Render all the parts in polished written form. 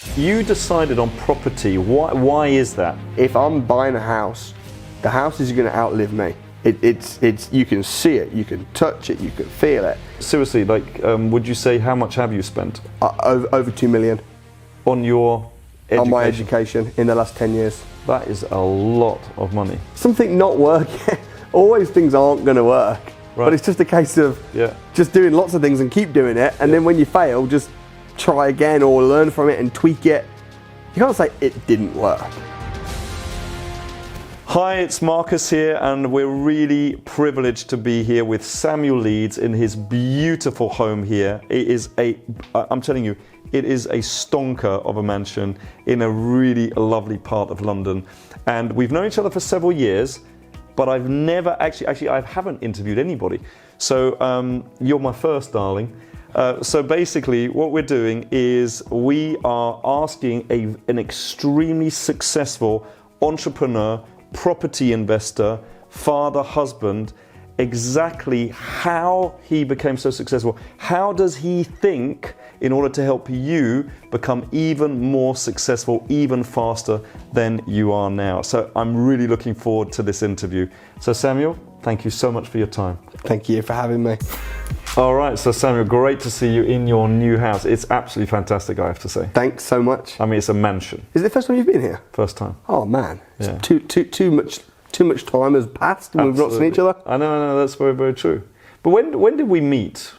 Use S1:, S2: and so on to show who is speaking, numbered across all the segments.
S1: You decided on property. Why is that?
S2: If I'm buying a house, the house is going to outlive me. It's you can see it, you can touch it, you can feel it.
S1: Seriously, like, would you say how much have you spent?
S2: Over 2 million.
S1: On your education?
S2: On my education in the last 10 years.
S1: That is a lot of money.
S2: Something not working. Always things aren't going to work. Right. But it's just a case of just doing lots of things and keep doing it. And then when you fail, just try again or learn from it and tweak it. You can't say it didn't work.
S1: Hi, it's Marcus here, and we're really privileged to be here with Samuel Leeds in his beautiful home here. It is I'm telling you, it is a stonker of a mansion in a really lovely part of London. And we've known each other for several years, but I've never actually I haven't interviewed anybody. So you're my first, darling. So basically what we're doing is we are asking an extremely successful entrepreneur, property investor, father, husband, exactly how he became so successful. How does he think in order to help you become even more successful, even faster than you are now? So I'm really looking forward to this interview. So Samuel, thank you so much for your time.
S2: Thank you for having me.
S1: All right, so Samuel, great to see you in your new house. It's absolutely fantastic, I have to say.
S2: Thanks so much.
S1: I mean, it's a mansion.
S2: Is it the first time you've been here?
S1: First time.
S2: Oh man,
S1: yeah.
S2: Too much time has passed and we've not seen each other.
S1: I know, that's very, very true. But when did we meet?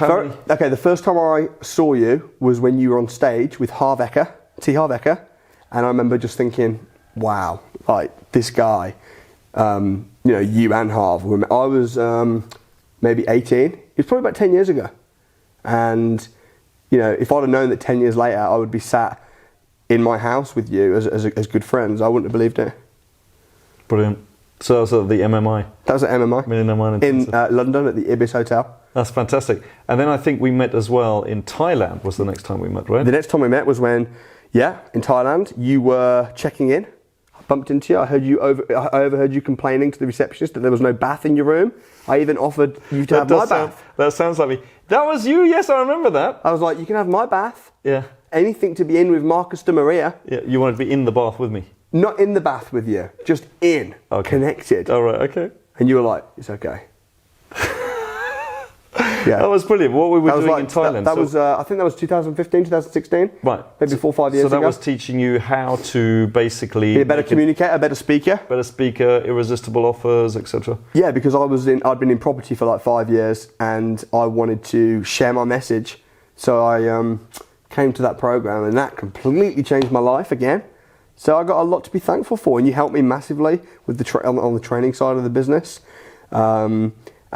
S2: Okay, the first time I saw you was when you were on stage with Harv Eker, Harv Eker, and I remember just thinking, wow, like this guy, you and Harv. I was maybe 18. It was probably about 10 years ago. And, if I'd have known that 10 years later I would be sat in my house with you as good friends, I wouldn't have believed it.
S1: Brilliant. So that was at the MMI?
S2: That was at MMI. In London at the Ibis Hotel. That's
S1: fantastic. And then I think we met as well in Thailand was the next time we met, right?
S2: The next time we met was when, in Thailand, you were checking in. I bumped into you. I overheard you complaining to the receptionist that there was no bath in your room. I even offered you to have my bath.
S1: That sounds like me. That was you, yes, I remember that.
S2: I was like, you can have my bath.
S1: Yeah.
S2: Anything to be in with Marcus de Maria.
S1: Yeah, you wanted to be in the bath with me.
S2: Not in the bath with you, just in, connected.
S1: All right, okay.
S2: And you were like, it's okay.
S1: Yeah. That was brilliant. What were we doing in Thailand?
S2: That was, I think that was 2015, 2016.
S1: Right.
S2: Maybe 4 or 5 years ago.
S1: So that was teaching you how to basically...
S2: be a better communicator, a better speaker.
S1: Better speaker, irresistible offers, etc.
S2: Yeah, because I'd been in property for like 5 years and I wanted to share my message. So I came to that program and that completely changed my life again. So I got a lot to be thankful for, and you helped me massively with on the training side of the business.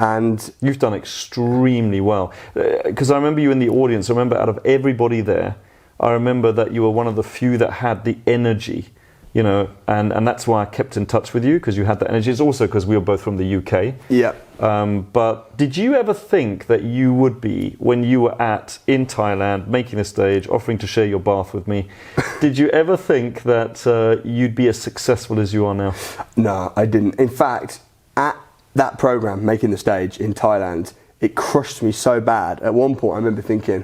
S2: And
S1: you've done extremely well. Because I remember you in the audience. I remember out of everybody there, I remember that you were one of the few that had the energy, and that's why I kept in touch with you, because you had that energy. It's also because we were both from the UK.
S2: Yeah.
S1: But did you ever think that you would be, when you were in Thailand, making the stage, offering to share your bath with me, did you ever think that you'd be as successful as you are now?
S2: No, I didn't. In fact, at that program, Making the Stage in Thailand, it crushed me so bad. At one point, I remember thinking,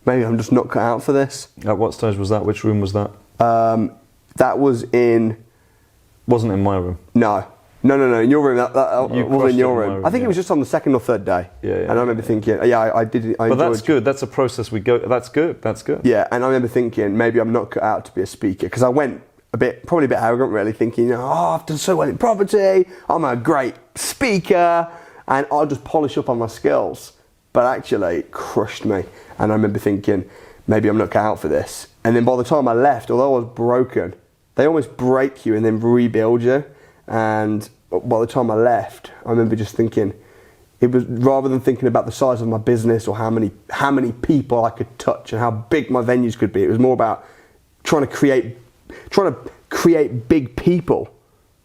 S2: maybe I'm just not cut out for this.
S1: At what stage was that? Which room was that?
S2: That was in...
S1: Wasn't in my room?
S2: No, in your room. That wasn't in your room. I think it was just on the second or third day.
S1: Yeah.
S2: And I remember thinking, I did.
S1: But that's good. That's a process we go. That's good.
S2: Yeah, and I remember thinking maybe I'm not cut out to be a speaker, because I went probably a bit arrogant, really, thinking, I've done so well in property. I'm a great speaker, and I'll just polish up on my skills. But actually, it crushed me, and I remember thinking maybe I'm not cut out for this. And then by the time I left, although I was broken, they almost break you and then rebuild you. And by the time I left, I remember just thinking, it was rather than thinking about the size of my business or how many people I could touch and how big my venues could be, it was more about trying to create big people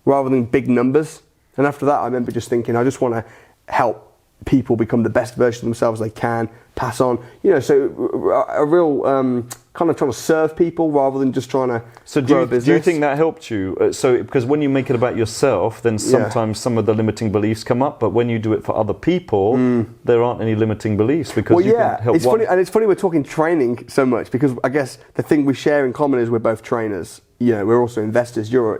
S2: rather than big numbers. And after that, I remember just thinking, I just want to help people become the best version of themselves they can, pass on, so a real kind of trying to serve people rather than just trying to
S1: So
S2: grow a business.
S1: do you think that helped you? Because when you make it about yourself, then sometimes some of the limiting beliefs come up. But when you do it for other people, there aren't any limiting beliefs because you can help
S2: it's
S1: one.
S2: funny, and it's funny we're talking training so much because I guess the thing we share in common is we're both trainers. You know, we're also investors. You're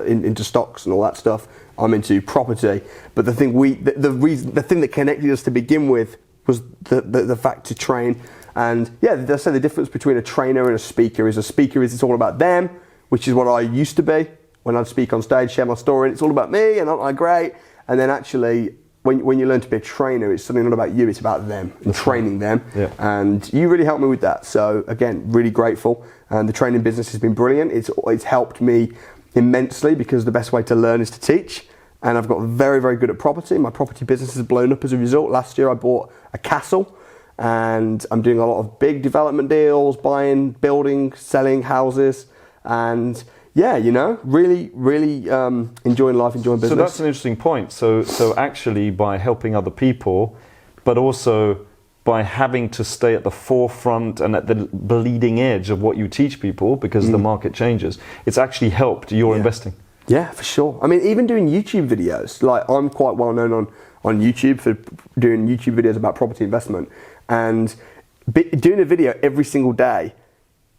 S2: into stocks and all that stuff. I'm into property. But the thing the thing that connected us to begin with was the fact to train. And yeah, they say the difference between a trainer and a speaker is it's all about them, which is what I used to be when I'd speak on stage, share my story. It's all about me and aren't I great? And then actually, when you learn to be a trainer, it's suddenly not about you, it's about them and training them.
S1: Yeah.
S2: And you really helped me with that. So again, really grateful. And the training business has been brilliant. It's helped me immensely because the best way to learn is to teach. And I've got very, very good at property. My property business has blown up as a result. Last year I bought a castle. And I'm doing a lot of big development deals, buying, building, selling houses, and yeah, you know, really, really enjoying life, enjoying business.
S1: So that's an interesting point. So actually, by helping other people, but also by having to stay at the forefront and at the bleeding edge of what you teach people, because the market changes, it's actually helped your investing.
S2: Yeah, for sure. I mean, even doing YouTube videos, like I'm quite well known on YouTube for doing YouTube videos about property investment. And doing a video every single day,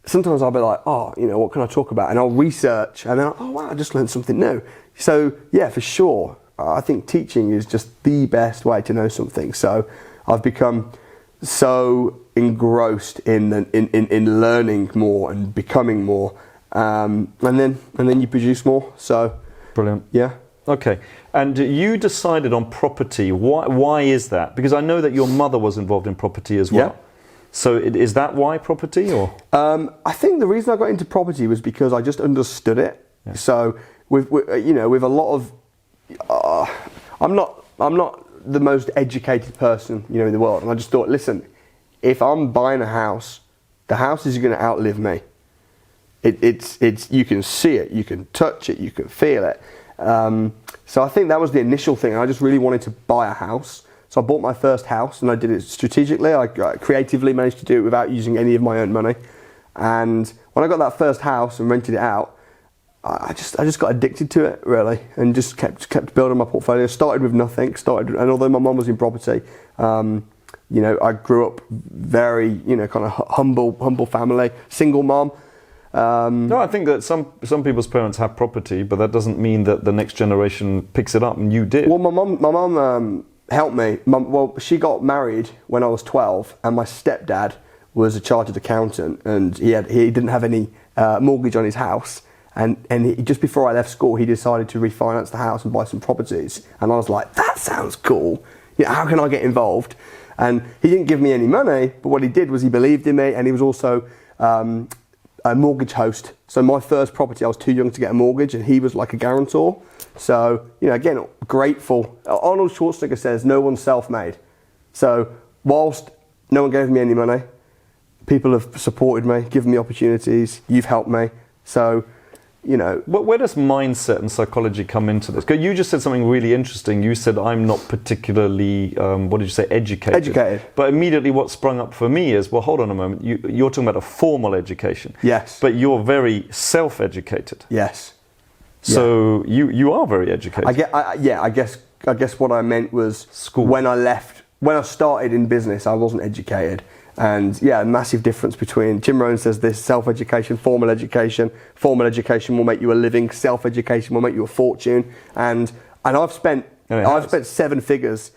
S2: sometimes I'll be like, oh, you know, what can I talk about? And I'll research and then, oh wow, I just learned something new. So yeah, for sure, I think teaching is just the best way to know something. So I've become so engrossed in learning more and becoming more, and then you produce more. So
S1: Brilliant.
S2: yeah.
S1: Okay, and you decided on property. Why is that? Because I know that your mother was involved in property as well.
S2: Yeah.
S1: So is that why property, or?
S2: I think the reason I got into property was because I just understood it. Yeah. So with a lot of, I'm not the most educated person in the world, and I just thought, listen, if I'm buying a house, the house is going to outlive me. It's you can see it, you can touch it, you can feel it. So I think that was the initial thing. I just really wanted to buy a house. So I bought my first house and I did it strategically. I creatively managed to do it without using any of my own money. And when I got that first house and rented it out, I just got addicted to it really, and just kept building my portfolio. Started with nothing. And although my mum was in property, I grew up very kind of humble family, single mom.
S1: No, I think that some people's parents have property, but that doesn't mean that the next generation picks it up, and you did.
S2: Well, my mum helped me. She got married when I was 12, and my stepdad was a chartered accountant, and he didn't have any mortgage on his house. And just before I left school, he decided to refinance the house and buy some properties. And I was like, that sounds cool. How can I get involved? And he didn't give me any money, but what he did was he believed in me, and he was also a mortgage host. So my first property, I was too young to get a mortgage, and he was like a guarantor. So, again, grateful. Arnold Schwarzenegger says, no one's self-made. So whilst no one gave me any money, people have supported me, given me opportunities, you've helped me. So,
S1: Where does mindset and psychology come into this? Because you just said something really interesting. You said, I'm not particularly, what did you say, educated?
S2: Educated.
S1: But immediately what sprung up for me is, well, hold on a moment. You're talking about a formal education.
S2: Yes.
S1: But you're very self-educated.
S2: Yes.
S1: So you are very educated.
S2: I guess what I meant was
S1: school.
S2: When I started in business, I wasn't educated. And yeah, massive difference between, Jim Rohn says this, self-education, formal education. Formal education will make you a living, self-education will make you a fortune. And I've spent 7 figures,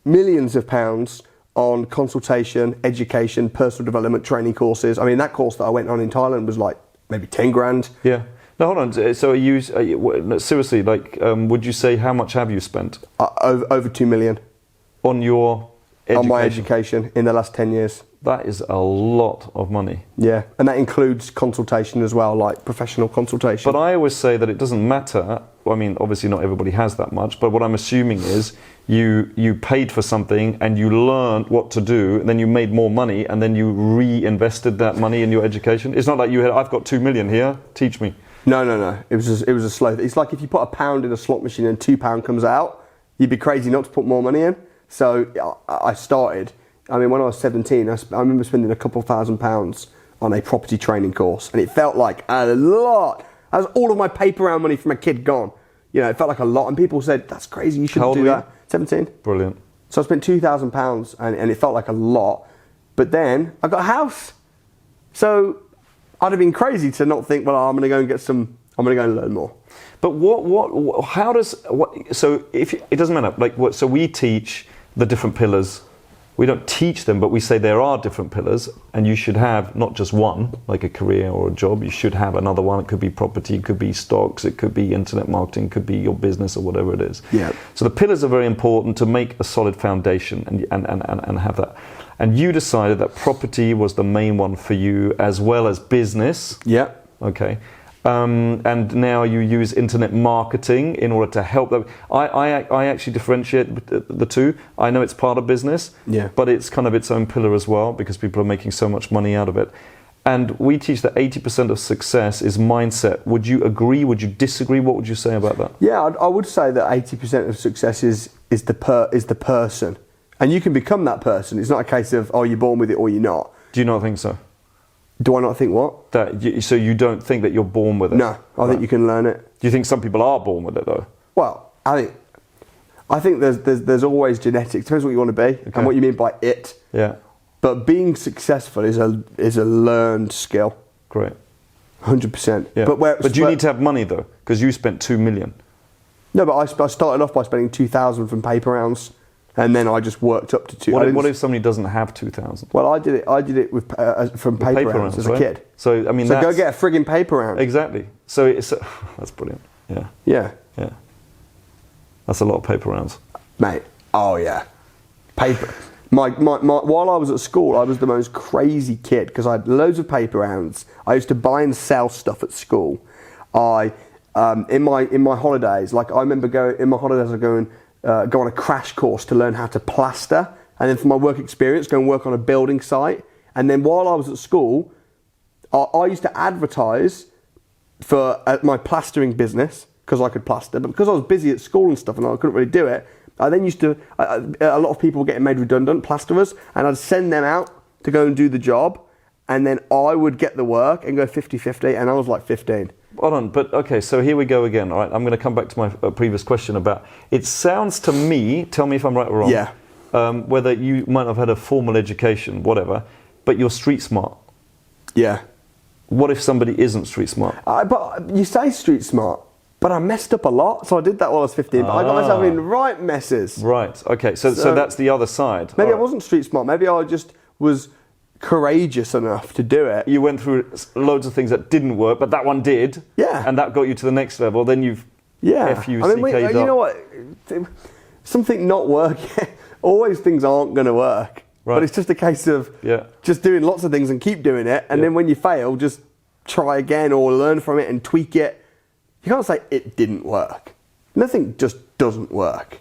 S2: millions of pounds on consultation, education, personal development training courses. I mean, that course that I went on in Thailand was like maybe 10 grand.
S1: Yeah. No, hold on. So seriously, would you say how much have you spent?
S2: Over 2 million.
S1: On your education?
S2: On my education in the last 10 years.
S1: That is a lot of money.
S2: Yeah, and that includes consultation as well, like professional consultation.
S1: But I always say that it doesn't matter. I mean, obviously not everybody has that much, but what I'm assuming is you paid for something and you learned what to do, and then you made more money, and then you reinvested that money in your education. It's not like I've got 2 million here, teach me.
S2: No. It was a slow. It's like if you put £1 in a slot machine and £2 comes out, you'd be crazy not to put more money in. So I started. I mean, when I was 17, I remember spending a couple £1,000 on a property training course, and it felt like a lot. That was all of my paper round money from a kid gone. It felt like a lot, and people said, that's crazy, you shouldn't do that. 17.
S1: Brilliant.
S2: So I spent £2,000, and it felt like a lot. But then I got a house. So I'd have been crazy to not think, well, I'm going to go and I'm going to go and learn more.
S1: But so it doesn't matter. So we teach the different pillars. We don't teach them, but we say there are different pillars, and you should have not just one, like a career or a job. You should have another one. It could be property, it could be stocks, it could be internet marketing, it could be your business or whatever it is.
S2: Yeah.
S1: So the pillars are very important to make a solid foundation and have that. And you decided that property was the main one for you, as well as business.
S2: Yeah.
S1: Okay. And now you use internet marketing in order to help them. I actually differentiate the two. I know it's part of business, but it's kind of its own pillar as well, because people are making so much money out of it. And we teach that 80% of success is mindset. Would you agree? Would you disagree? What would you say about that?
S2: Yeah, I would say that 80% of success is the person, and you can become that person. It's not a case of, oh, you're born with it or you're not.
S1: Do you not think so?
S2: Do I not think what?
S1: So you don't think that you're born with it?
S2: No, I think you can learn it.
S1: Do you think some people are born with it though?
S2: Well, I think there's always genetics. Depends what you want to be and what you mean by it.
S1: Yeah.
S2: But being successful is a learned skill.
S1: Great.
S2: 100%.
S1: Yeah. But you need to have money though, because you spent 2 million.
S2: No, but I started off by spending 2,000 from paper rounds. And then I just worked up to 2,000.
S1: What if somebody doesn't have 2,000?
S2: Well, I did it with from paper rounds as a kid.
S1: So I mean,
S2: go get a frigging paper round.
S1: Exactly. So that's brilliant. Yeah.
S2: Yeah.
S1: Yeah. That's a lot of paper rounds,
S2: mate. Oh yeah, paper. While I was at school, I was the most crazy kid because I had loads of paper rounds. I used to buy and sell stuff at school. In my holidays, like I remember I'd go on a crash course to learn how to plaster, and then for my work experience, go and work on a building site. And then while I was at school, I used to advertise for my plastering business because I could plaster, but because I was busy at school and stuff and I couldn't really do it, I then used to, a lot of people were getting made redundant, plasterers, and I'd send them out to go and do the job, and then I would get the work and go 50-50, and I was like 15.
S1: Hold on, but okay, so here we go again, all right? I'm going to come back to my previous question about, it sounds to me, tell me if I'm right or wrong, whether you might have had a formal education, whatever, but you're street smart.
S2: Yeah.
S1: What if somebody isn't street smart?
S2: But you say street smart, but I messed up a lot, so I did that while I was 15, but I got myself in right messes.
S1: Right, okay, so that's the other side.
S2: Maybe I wasn't street smart, maybe I just was courageous enough to do it.
S1: You went through loads of things that didn't work, but that one did.
S2: Yeah.
S1: And that got you to the next level. Then you've F-U-C-K'd up.
S2: You know what? Something not working. Always things aren't going to work. Right. But it's just a case of just doing lots of things and keep doing it. And then when you fail, just try again or learn from it and tweak it. You can't say it didn't work. Nothing just doesn't work.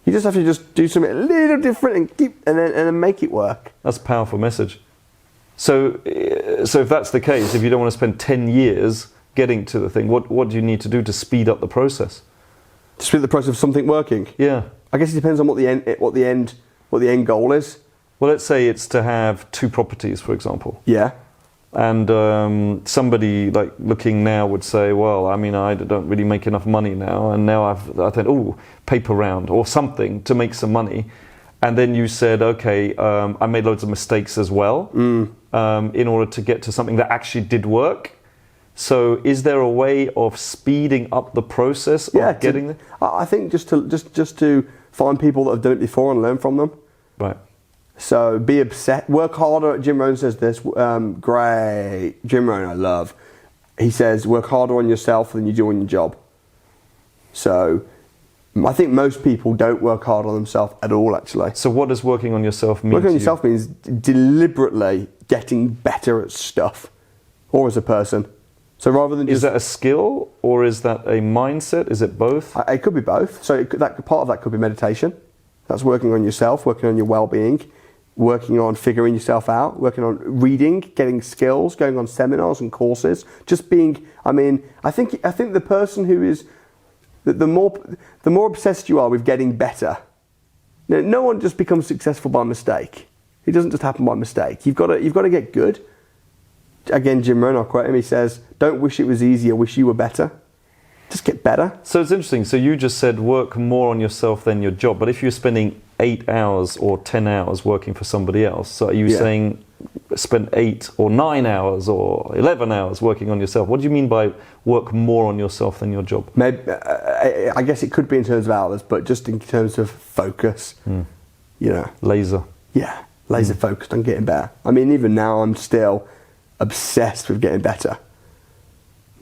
S2: You just have to just do something a little different and then make it work.
S1: That's a powerful message. So if that's the case, if you don't want to spend 10 years getting to the thing, what do you need to do to speed up the process?
S2: To speed up the process of something working?
S1: Yeah.
S2: I guess it depends on what the end goal is.
S1: Well, let's say it's to have 2 properties, for example.
S2: Yeah.
S1: And somebody like looking now would say, well, I mean, I don't really make enough money now, and now I think, oh, paper round or something to make some money. And then you said, okay, I made loads of mistakes as well in order to get to something that actually did work. So is there a way of speeding up the process of getting there?
S2: I think just to find people that have done it before and learn from them.
S1: Right.
S2: So be obsessed. Work harder. Jim Rohn says this. Great. Jim Rohn I love. He says, work harder on yourself than you do on your job. So I think most people don't work hard on themselves at all, actually.
S1: So what does working on yourself mean?
S2: Working on yourself means deliberately getting better at stuff, or as a person. So rather than just...
S1: Is that a skill, or is that a mindset? Is it both?
S2: It could be both. So part of that could be meditation. That's working on yourself, working on your well-being, working on figuring yourself out, working on reading, getting skills, going on seminars and courses. Just being... I mean, I think the person who is... The more obsessed you are with getting better, no one just becomes successful by mistake. It doesn't just happen by mistake. You've got to get good. again, Jim Rohn, I'll quote him, he says, don't wish it was easier, wish you were better. Just get better.
S1: So it's interesting. So you just said work more on yourself than your job. But if you're spending 8 hours or 10 hours working for somebody else, so are you saying spend 8 or 9 hours or 11 hours working on yourself? What do you mean by work more on yourself than your job?
S2: Maybe, I guess it could be in terms of hours, but just in terms of focus, you know.
S1: Laser.
S2: Yeah, laser focused on getting better. I mean, even now I'm still obsessed with getting better.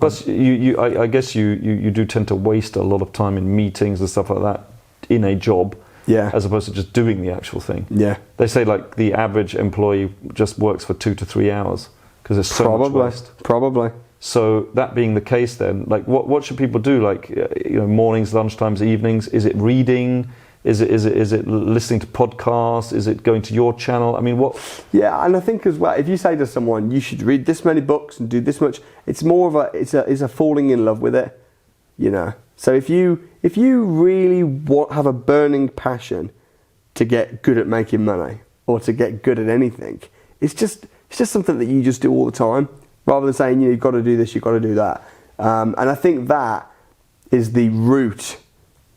S1: But I guess you do tend to waste a lot of time in meetings and stuff like that in a job, as opposed to just doing the actual thing. Yeah, they say like the average employee just works for 2 to 3 hours because there's so much waste.
S2: Probably.
S1: So that being the case, then, like, what should people do? Like, mornings, lunchtimes, evenings. Is it reading? Is it listening to podcasts? Is it going to your channel? I mean, what? Yeah,
S2: and I think as well, if you say to someone, you should read this many books and do this much, it's more of it's a falling in love with it, you know. So if you really have a burning passion to get good at making money or to get good at anything, it's just something that you just do all the time, rather than saying you've got to do this, you've got to do that. And I think that is the root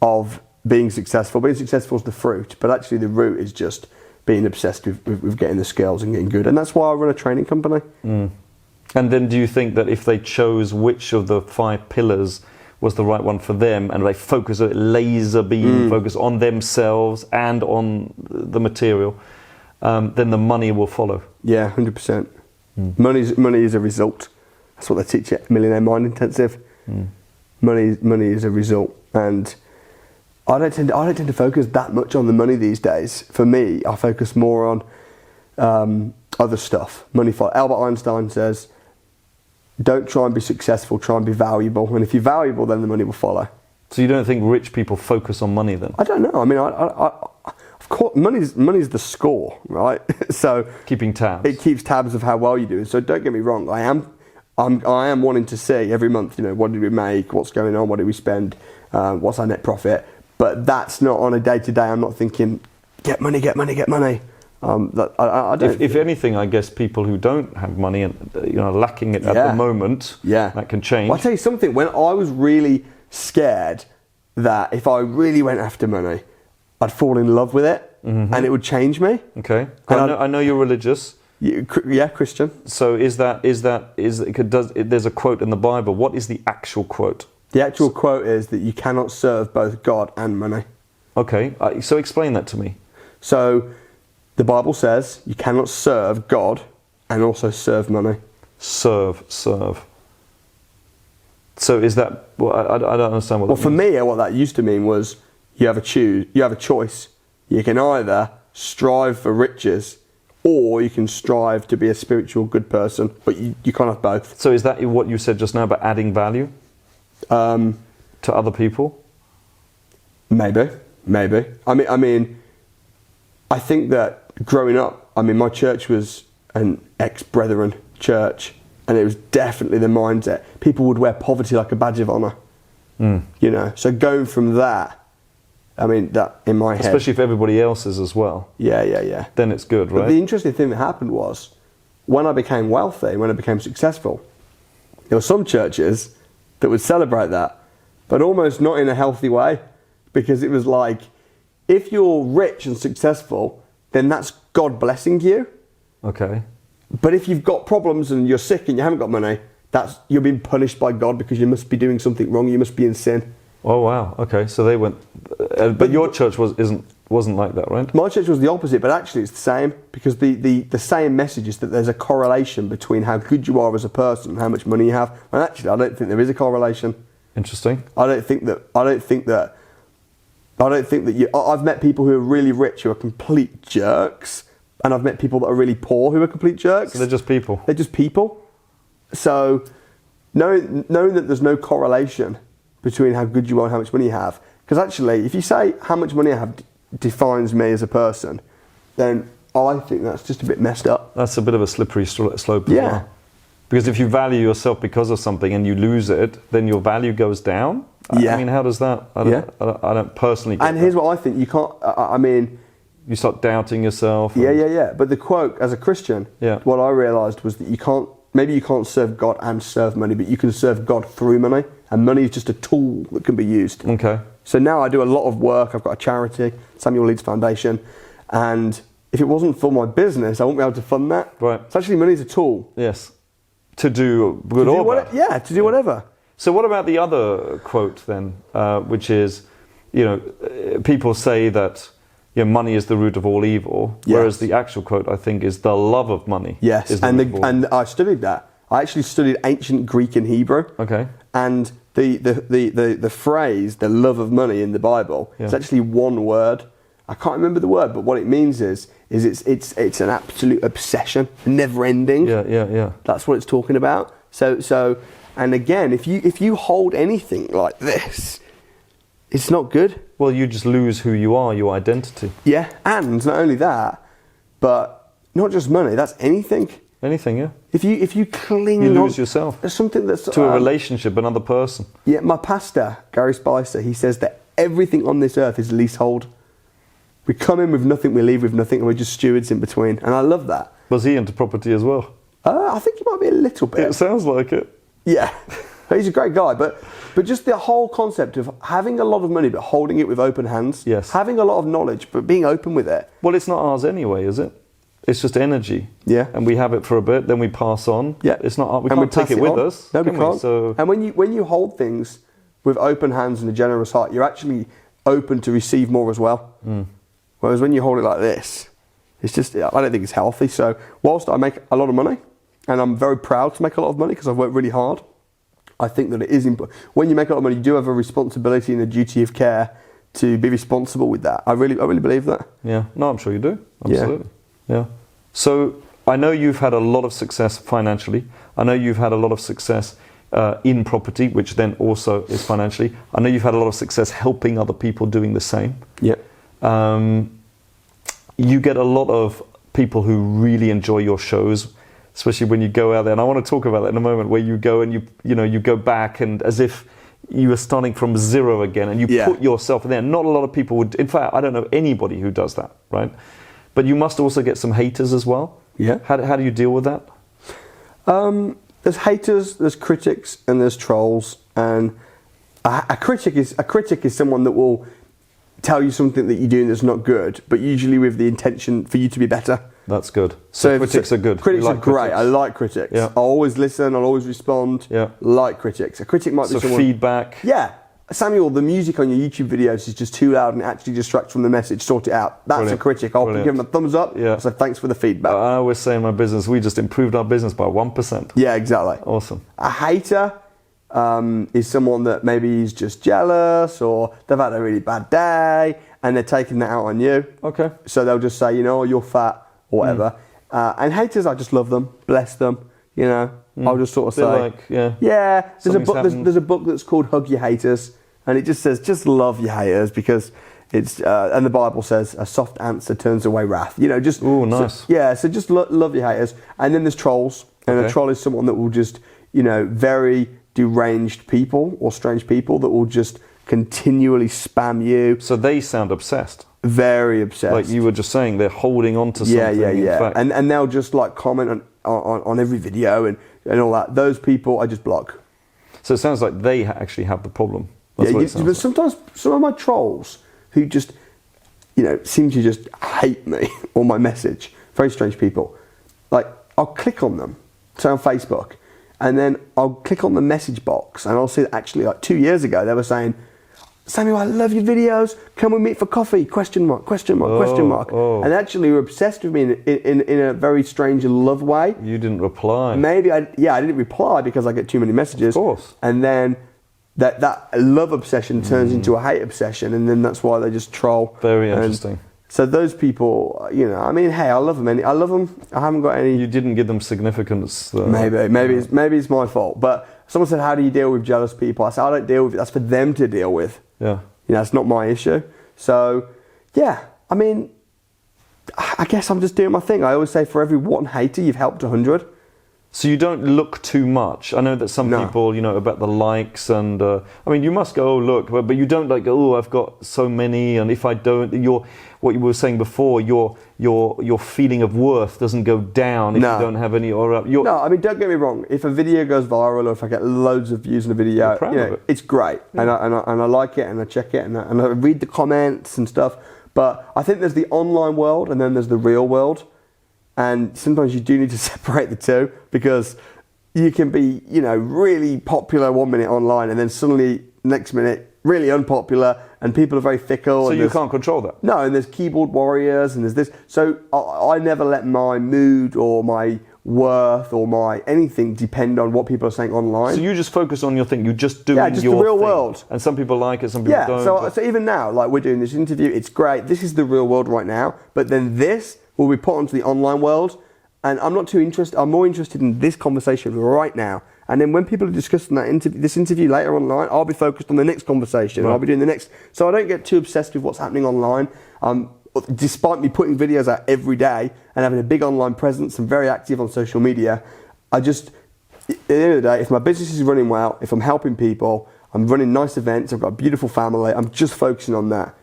S2: of being successful. Being successful is the fruit, but actually the root is just being obsessed with getting the skills and getting good. And that's why I run a training company.
S1: And then do you think that if they chose which of the 5 pillars was the right one for them, and they focus a laser beam focus on themselves and on the material, then the money will follow?
S2: Yeah, 100%. Money is a result. That's what they teach at Millionaire Mind Intensive. Money is a result, and I don't tend to focus that much on the money these days. For me, I focus more on other stuff. Money follows. Albert Einstein says, don't try and be successful, try and be valuable. And if you're valuable, then the money will follow.
S1: So you don't think rich people focus on money then?
S2: I don't know. I mean, of course, money's the score, right? So
S1: keeping tabs.
S2: It keeps tabs of how well you do. So don't get me wrong. I am wanting to see every month, what did we make? What's going on? What did we spend? What's our net profit? But that's not on a day-to-day. I'm not thinking, get money, get money, get money. I don't.
S1: If anything, I guess people who don't have money and lacking it at the moment, that can change.
S2: Well, I'll tell you something. When I was really scared that if I really went after money, I'd fall in love with it and it would change me.
S1: Okay. I know you're religious.
S2: Yeah, Christian.
S1: So there's a quote in the Bible. What is the actual quote?
S2: The actual quote is that you cannot serve both God and money.
S1: Okay, so explain that to me.
S2: So the Bible says you cannot serve God and also serve money.
S1: Serve. So is that? Well, I don't understand what.
S2: Well, for me, what that used to mean was you have a choice. You can either strive for riches, or you can strive to be a spiritual good person, but you can't have both.
S1: So is that what you said just now about adding value to other people?
S2: Maybe. I mean, I think that growing up, my church was an ex-brethren church, and it was definitely the mindset. People would wear poverty like a badge of honour. So going from that, that in my head,
S1: especially if everybody else is as well.
S2: Yeah.
S1: Then it's good, right?
S2: But the interesting thing that happened was, when I became wealthy, when I became successful, there were some churches that would celebrate that, but almost not in a healthy way, because it was like, if you're rich and successful, then that's God blessing you.
S1: Okay.
S2: But if you've got problems and you're sick and you haven't got money, you're being punished by God because you must be doing something wrong. You must be in sin.
S1: Oh wow. Okay. So they went, but your church wasn't like that, right?
S2: My church was the opposite, but actually it's the same, because the same message is that there's a correlation between how good you are as a person and how much money you have. And actually, I don't think there is a correlation.
S1: Interesting.
S2: I don't think that I've met people who are really rich who are complete jerks, and I've met people that are really poor who are complete jerks.
S1: So they're just people.
S2: They're just people. So knowing that there's no correlation between how good you are and how much money you have, because actually, if you say how much money I have defines me as a person, then I think that's just a bit messed up.
S1: That's a bit of a slippery slope as well. Because if you value yourself because of something and you lose it, then your value goes down.
S2: Yeah.
S1: I mean, how does that? I don't personally get
S2: And here's what I think. You can't,
S1: you start doubting yourself.
S2: Yeah. But the quote, as a Christian, what I realised was that you can't maybe you can't serve God and serve money, but you can serve God through money, and money is just a tool that can be used.
S1: Okay.
S2: So now I do a lot of work. I've got a charity, Samuel Leeds Foundation, and if it wasn't for my business, I wouldn't be able to fund that.
S1: Right.
S2: So actually, money's a tool.
S1: Yes. To do good or bad.
S2: Yeah, to do whatever.
S1: So what about the other quote then, which is, people say that money is the root of all evil, whereas the actual quote, I think, is the love of money.
S2: Yes,
S1: is the
S2: and
S1: root of all
S2: and I studied that. I actually studied ancient Greek and Hebrew.
S1: Okay.
S2: And the phrase, the love of money in the Bible, is actually one word. I can't remember the word, but what it means is it's an absolute obsession, never ending.
S1: Yeah.
S2: That's what it's talking about. So, and again, if you hold anything like this, it's not good.
S1: Well, you just lose who you are, your identity.
S2: Yeah, and not only that, but not just money. That's anything.
S1: Anything, yeah.
S2: If you cling,
S1: you lose yourself.
S2: There's something that's
S1: to a relationship, another person.
S2: Yeah, my pastor Gary Spicer, he says that everything on this earth is leasehold. We come in with nothing, we leave with nothing, and we're just stewards in between. And I love that.
S1: Was he into property as well?
S2: I think he might be a little bit.
S1: It sounds like it.
S2: Yeah, he's a great guy, but just the whole concept of having a lot of money but holding it with open hands.
S1: Yes.
S2: Having a lot of knowledge but being open with it.
S1: Well, it's not ours anyway, is it? It's just energy.
S2: Yeah.
S1: And we have it for a bit, then we pass on.
S2: Yeah.
S1: It's not. We can't take it with us.
S2: No, we can't.
S1: So,
S2: and when you hold things with open hands and a generous heart, you're actually open to receive more as well. Whereas when you hold it like this, it's just, I don't think it's healthy. So whilst I make a lot of money, and I'm very proud to make a lot of money because I've worked really hard, I think that it is important. When you make a lot of money, you do have a responsibility and a duty of care to be responsible with that. I really believe that.
S1: Yeah. No, I'm sure you do. Absolutely. Yeah. So I know you've had a lot of success financially. I know you've had a lot of success in property, which then also is financially. I know you've had a lot of success helping other people doing the same.
S2: Yeah.
S1: You get a lot of people who really enjoy your shows, especially when you go out there. And I want to talk about that in a moment, where you go and you go back and as if you were starting from zero again, and you put yourself in there. Not a lot of people would. In fact, I don't know anybody who does that, right? But you must also get some haters as well. Yeah. How do you deal with that?
S2: There's haters, there's critics, and there's trolls. And a critic is someone that will tell you something that you're doing that's not good, but usually with the intention for you to be better.
S1: That's good. So critics are good.
S2: Critics are great. I like critics.
S1: Yeah.
S2: I always listen. I'll always respond.
S1: Yeah.
S2: Like critics. A critic might be someone.
S1: Feedback.
S2: Yeah. Samuel, the music on your YouTube videos is just too loud and it actually distracts from the message. Sort it out. That's a critic. I'll give them a thumbs up. Yeah. So thanks for the feedback.
S1: I always say in my business, we just improved our business by 1%.
S2: Yeah, exactly.
S1: Awesome.
S2: A hater is someone that maybe is just jealous or they've had a really bad day and they're taking that out on you.
S1: Okay.
S2: So they'll just say, you're fat or whatever. And haters, I just love them, bless them, I'll just sort of say, there's a book that's called Hug Your Haters, and it just says, just love your haters, because it's, and the Bible says, a soft answer turns away wrath.
S1: Ooh, nice.
S2: So just love your haters. And then there's trolls, and a troll is someone that will just, very deranged people or strange people that will just continually spam you.
S1: So they sound obsessed.
S2: Very obsessed.
S1: Like you were just saying, they're holding on to something.
S2: Yeah. And they'll just like comment on every video and all that. Those people I just block.
S1: So it sounds like they actually have the problem. That's
S2: but sometimes some of my trolls who just, seem to just hate me or my message. Very strange people. Like I'll click on them, say on Facebook, and then I'll click on the message box and I'll see that actually like 2 years ago they were saying, Samuel, I love your videos. Can we meet for coffee? Question mark.
S1: Oh.
S2: And actually were obsessed with me in a very strange love way.
S1: You didn't reply.
S2: Maybe I didn't reply because I get too many messages.
S1: Of course.
S2: And then that love obsession turns into a hate obsession, and then that's why they just troll.
S1: Very interesting.
S2: So those people, hey, I love them. I love them. I haven't got any.
S1: You didn't give them significance.
S2: Maybe it's my fault. But someone said, how do you deal with jealous people? I said, I don't deal with it. That's for them to deal with.
S1: Yeah.
S2: It's not my issue. So, yeah, I guess I'm just doing my thing. I always say for every one hater, you've helped 100.
S1: So you don't look too much. I know that some
S2: No.
S1: people, about the likes and, I mean, you must go, oh, look, but you don't like, oh, I've got so many, and if I don't, what you were saying before, your feeling of worth doesn't go down if
S2: No.
S1: you don't have any,
S2: No, I mean, don't get me wrong. If a video goes viral or if I get loads of views on a video,
S1: You're proud of it.
S2: it's great.
S1: Yeah.
S2: And I like it and I check it and I read the comments and stuff. But I think there's the online world and then there's the real world. And sometimes you do need to separate the two, because you can be, really popular 1 minute online and then suddenly next minute really unpopular, and people are very fickle.
S1: So
S2: and
S1: you can't control that.
S2: No, and there's keyboard warriors and there's this. So I never let my mood or my worth or my anything depend on what people are saying online.
S1: So you just focus on your thing. You just do
S2: just
S1: your
S2: the real
S1: thing.
S2: world.
S1: And some people like it, some people don't.
S2: So even now, like we're doing this interview, it's great. This is the real world right now. But then this will be put onto the online world, and I'm not too interested. I'm more interested in this conversation right now. And then when people are discussing this interview later online, I'll be focused on the next conversation.
S1: Right.
S2: And I'll be doing the next. So I don't get too obsessed with what's happening online. Despite me putting videos out every day and having a big online presence and very active on social media, at the end of the day, if my business is running well, if I'm helping people, I'm running nice events, I've got a beautiful family, I'm just focusing on that.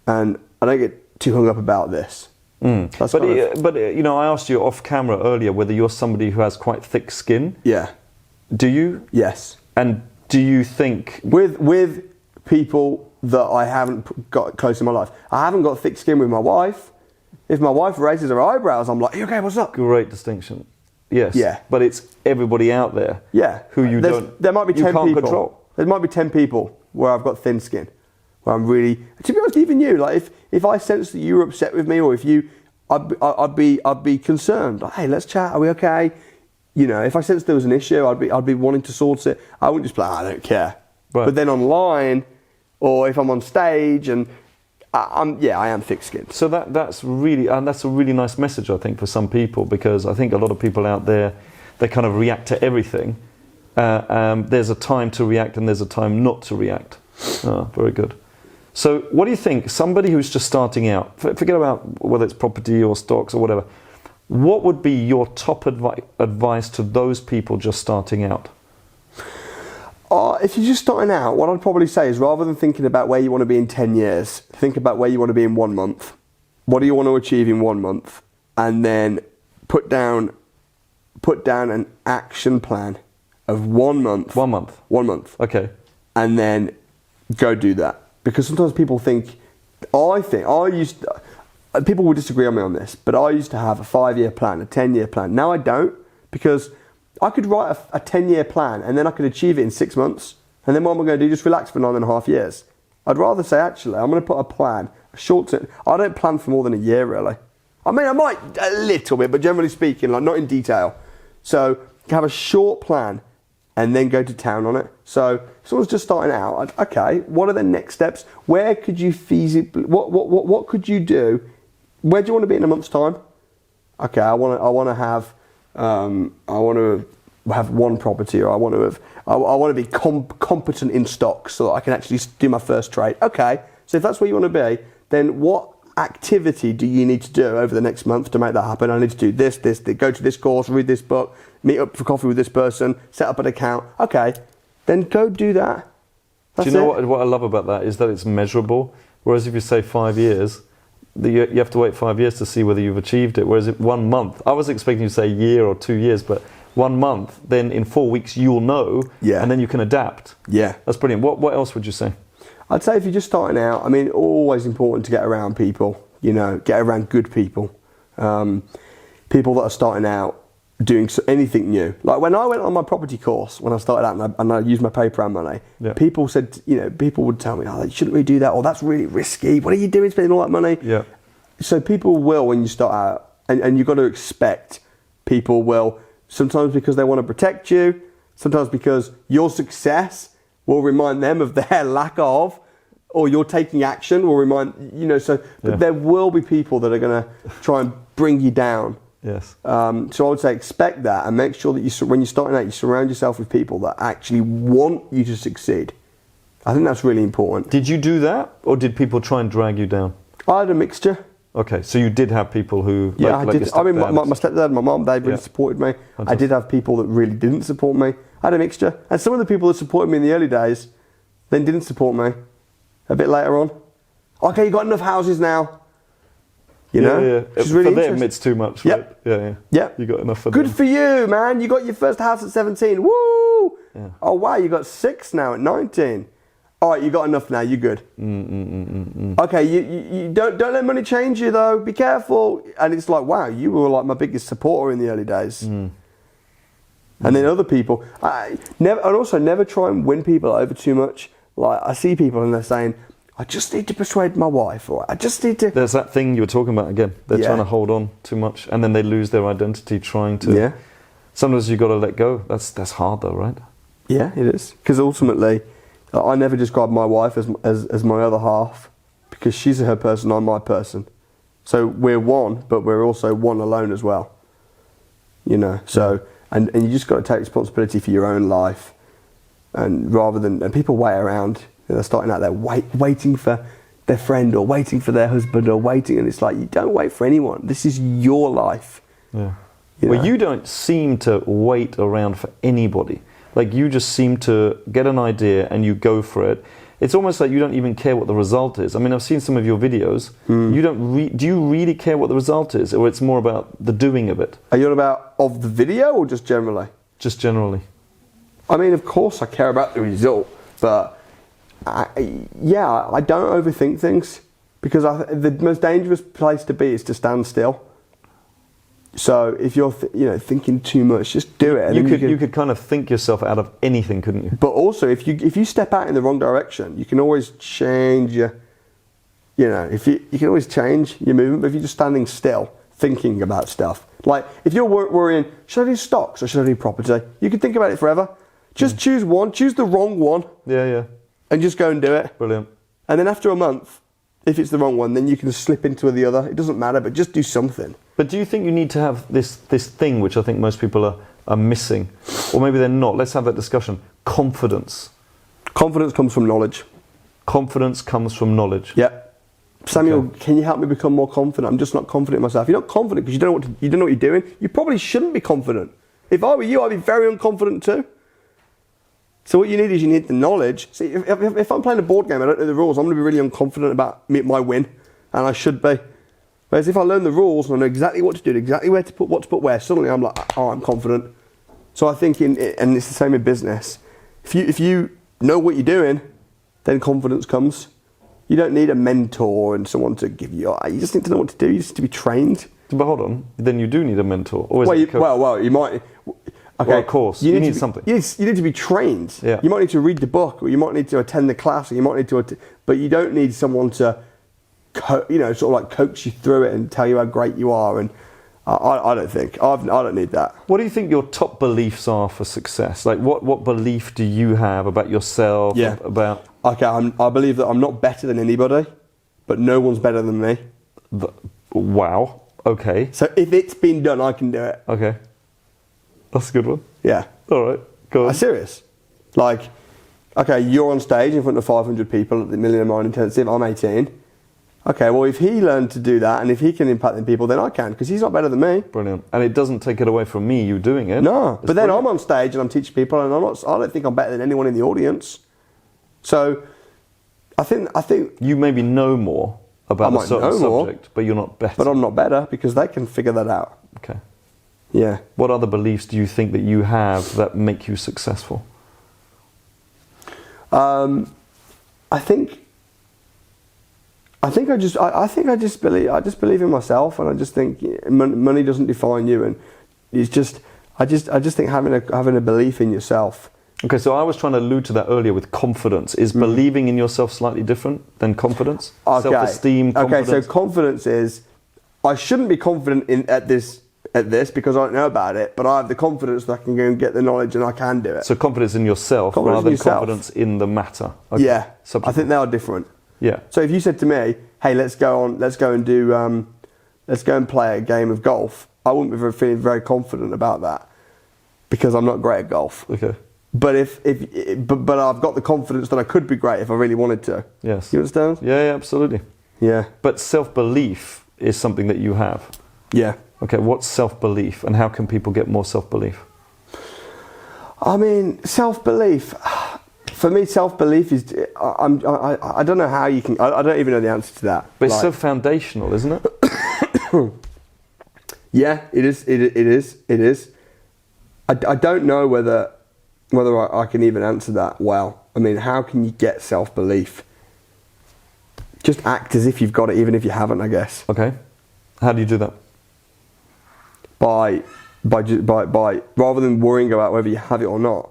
S2: And I don't get too hung up about this.
S1: But I asked you off camera earlier whether you're somebody who has quite thick skin.
S2: Yeah.
S1: Do you?
S2: Yes.
S1: And do you think
S2: with people that I haven't got close in my life? I haven't got thick skin with my wife. If my wife raises her eyebrows, I'm like, "Are you okay? What's up?"
S1: great distinction? Yes.
S2: Yeah.
S1: But it's everybody out there.
S2: Yeah.
S1: Who you don't.
S2: There might be 10
S1: you can't
S2: people.
S1: control.
S2: There might be 10 people where I've got thin skin, where I'm really. To be honest, even you, like if I sense that you were upset with me, or if you, I'd be concerned. Like, hey, let's chat. Are we okay? If I sensed there was an issue, I'd be wanting to sort it. I wouldn't just be like, I don't care.
S1: Right.
S2: But then online, or if I'm on stage, and I am thick-skinned.
S1: So that's a really nice message, I think, for some people, because I think a lot of people out there, they kind of react to everything. There's a time to react and there's a time not to react. Very good. So what do you think, somebody who's just starting out, forget about whether it's property or stocks or whatever, what would be your top advice to those people just starting out?
S2: If you're just starting out, what I'd probably say is, rather than thinking about where you want to be in 10 years, think about where you want to be in 1 month. What do you want to achieve in 1 month? And then put down an action plan of 1 month.
S1: 1 month.
S2: 1 month.
S1: Okay.
S2: And then go do that. Because sometimes people people will disagree on me on this, but I used to have a 5-year plan, a 10-year plan. Now I don't, because I could write a 10-year plan and then I could achieve it in 6 months. And then what am I going to do? Just relax for 9.5 years. I'd rather say, actually, I'm going to put a plan, a short term. I don't plan for more than a year, really. I mean, I might a little bit, but generally speaking, like not in detail. So have a short plan and then go to town on it. So if someone's just starting out, okay, what are the next steps? Where could you feasibly, what could you do? Where do you want to be in a month's time? Okay, I want to have one property, or I want to be competent in stocks so that I can actually do my first trade. Okay, so if that's where you want to be, then what activity do you need to do over the next month to make that happen? I need to do this, go to this course, read this book, meet up for coffee with this person, set up an account. Okay, then go do that.
S1: Do you know what I love about that is that it's measurable. Whereas if you say 5 years, you have to wait 5 years to see whether you've achieved it. Whereas 1 month, I was expecting you to say a year or 2 years, but 1 month, then in 4 weeks you'll know, and then you can adapt.
S2: Yeah.
S1: That's brilliant. What else would you say?
S2: I'd say if you're just starting out, I mean, always important to get around people, get around good people. People that are starting out doing anything new. Like when I went on my property course, when I started out and I used my paper and money, people said, people would tell me, oh, shouldn't we do that? Or that's really risky. What are you doing spending all that money?
S1: Yeah.
S2: So people will, when you start out, and you've got to expect people will, sometimes because they want to protect you, sometimes because your success will remind them of their lack of, or you're taking action will remind, but there will be people that are going to try and bring you down.
S1: Yes.
S2: So I would say expect that, and make sure that when you're starting out, you surround yourself with people that actually want you to succeed. I think that's really important.
S1: Did you do that, or did people try and drag you down?
S2: I had a mixture.
S1: Okay, so you did have people who...
S2: Yeah,
S1: like
S2: I did.
S1: your
S2: I mean, my
S1: stepdad.
S2: stepdad and my mum, they really supported me. I did have people that really didn't support me. I had a mixture. And some of the people that supported me in the early days then didn't support me a bit later on. Okay, you got enough houses now. You know?
S1: Yeah.
S2: Which is really
S1: for them,
S2: interesting.
S1: it's too much,
S2: Yep.
S1: right? Yeah.
S2: Yep.
S1: You got enough for
S2: Good
S1: them.
S2: for you, man. You got your first house at 17. Woo!
S1: Yeah.
S2: Oh, wow, you got 6 now at 19. All right, you got enough now. You're good. Okay, you don't let money change you, though. Be careful. And it's like, wow, you were like my biggest supporter in the early days. And then other people, and also never try and win people over too much. Like, I see people and they're saying, I just need to persuade my wife, or I just need to...
S1: There's that thing you were talking about again. They're
S2: Yeah.
S1: trying to hold on too much, and then they lose their identity trying to...
S2: Yeah.
S1: Sometimes you got to let go. That's hard though, right?
S2: Yeah, it is. Because ultimately, I never describe my wife as my other half, because she's her person, I'm my person. So we're one, but we're also one alone as well. You know, so, and you just got to take responsibility for your own life. And rather than, and people wait around, they're starting out there waiting for their friend or waiting for their husband or waiting, and it's like, you don't wait for anyone. This is your life.
S1: Yeah.
S2: You
S1: Well,
S2: know?
S1: you don't seem to wait around for anybody. Like, you just seem to get an idea and you go for it. It's almost like you don't even care what the result is. I mean, I've seen some of your videos. You don't do you really care what the result is, or it's more about the doing of it?
S2: Are you on about of the video or just generally?
S1: Just generally.
S2: I mean, of course I care about the result, but I don't overthink things, because the most dangerous place to be is to stand still. So if you're thinking too much, just do it. And
S1: You could kind of think yourself out of anything, couldn't you?
S2: But also, if you step out in the wrong direction, you can always change your. You know, if you can always change your movement. But if you're just standing still, thinking about stuff, like if you're worrying, should I do stocks or should I do property? You can think about it forever. Just choose one. Choose the wrong one.
S1: Yeah.
S2: And just go and do it.
S1: Brilliant.
S2: And then after a month, if it's the wrong one, then you can slip into the other. It doesn't matter, but just do something.
S1: But do you think you need to have this thing, which I think most people are missing, or maybe they're not? Let's have that discussion. Confidence.
S2: Confidence comes from knowledge.
S1: Confidence comes from knowledge.
S2: Yep. Samuel,
S1: Okay.
S2: can you help me become more confident? I'm just not confident in myself. You're not confident because you don't know what you're doing. You probably shouldn't be confident. If I were you, I'd be very unconfident too. So what you need is the knowledge. See, if I'm playing a board game, I don't know the rules, I'm going to be really unconfident about my win, and I should be. Whereas if I learn the rules and I know exactly what to do, exactly where to put what to put where, suddenly I'm like, oh, I'm confident. So I think and it's the same in business. If you know what you're doing, then confidence comes. You don't need a mentor and someone to give you. You just need to know what to do. You just need to be trained.
S1: But hold on, then you do need a mentor. Or is
S2: Well,
S1: it a coach?
S2: you might. Okay,
S1: Well, of course, you need
S2: to be-
S1: something.
S2: You need to be trained.
S1: Yeah.
S2: You might need to read the book, or you might need to attend the class, or you might need to. But you don't need someone to, sort of like coach you through it and tell you how great you are. And I don't think I don't need that.
S1: What do you think your top beliefs are for success? Like, what belief do you have about yourself?
S2: Yeah.
S1: About
S2: Okay, I believe that I'm not better than anybody, but no one's better than me.
S1: wow. Okay.
S2: So if it's been done, I can do it.
S1: Okay. That's a good one.
S2: Yeah.
S1: All right. Go on.
S2: I'm serious. Like, okay, you're on stage in front of 500 people at the Millionaire Mind Intensive. I'm 18. Okay, well, if he learned to do that and if he can impact them people, then I can, because he's not better than me.
S1: Brilliant. And it doesn't take it away from me, you doing it.
S2: No,
S1: It's
S2: but then
S1: brilliant.
S2: I'm on stage and I'm teaching people, and I don't think I'm better than anyone in the audience. So, I think,
S1: You maybe know more about
S2: I
S1: a
S2: might
S1: certain
S2: know more,
S1: subject, but you're not better.
S2: but I'm not better because they can figure that out.
S1: Okay.
S2: Yeah.
S1: What other beliefs do you think that you have that make you successful?
S2: I think I just believe in myself, and I just think money doesn't define you, and it's just I just think having a belief in yourself.
S1: Okay, so I was trying to allude to that earlier with confidence. Is believing in yourself slightly different than confidence?
S2: Okay.
S1: Self-esteem, confidence?
S2: Okay, so confidence is, I shouldn't be confident at this because I don't know about it, but I have the confidence that I can go and get the knowledge and I can do it.
S1: So confidence in yourself
S2: Confidence
S1: rather
S2: in
S1: than
S2: yourself.
S1: confidence in the matter. Okay.
S2: Yeah,
S1: Subject.
S2: I think they are different.
S1: Yeah.
S2: So if you said to me, "Hey, let's go and play a game of golf," I wouldn't be feeling very confident about that because I'm not great at golf.
S1: Okay.
S2: But but I've got the confidence that I could be great if I really wanted to.
S1: Yes.
S2: You understand?
S1: Yeah, absolutely.
S2: Yeah.
S1: But self-belief is something that you have.
S2: Yeah.
S1: Okay, what's self-belief, and how can people get more self-belief?
S2: I mean, self-belief. For me, self-belief is. I don't know how you can. I don't even know the answer to that.
S1: But it's so foundational, isn't it?
S2: Yeah, it is. It is. I don't know whether I can even answer that well. I mean, how can you get self-belief? Just act as if you've got it, even if you haven't, I guess.
S1: Okay. How do you do that?
S2: By rather than worrying about whether you have it or not,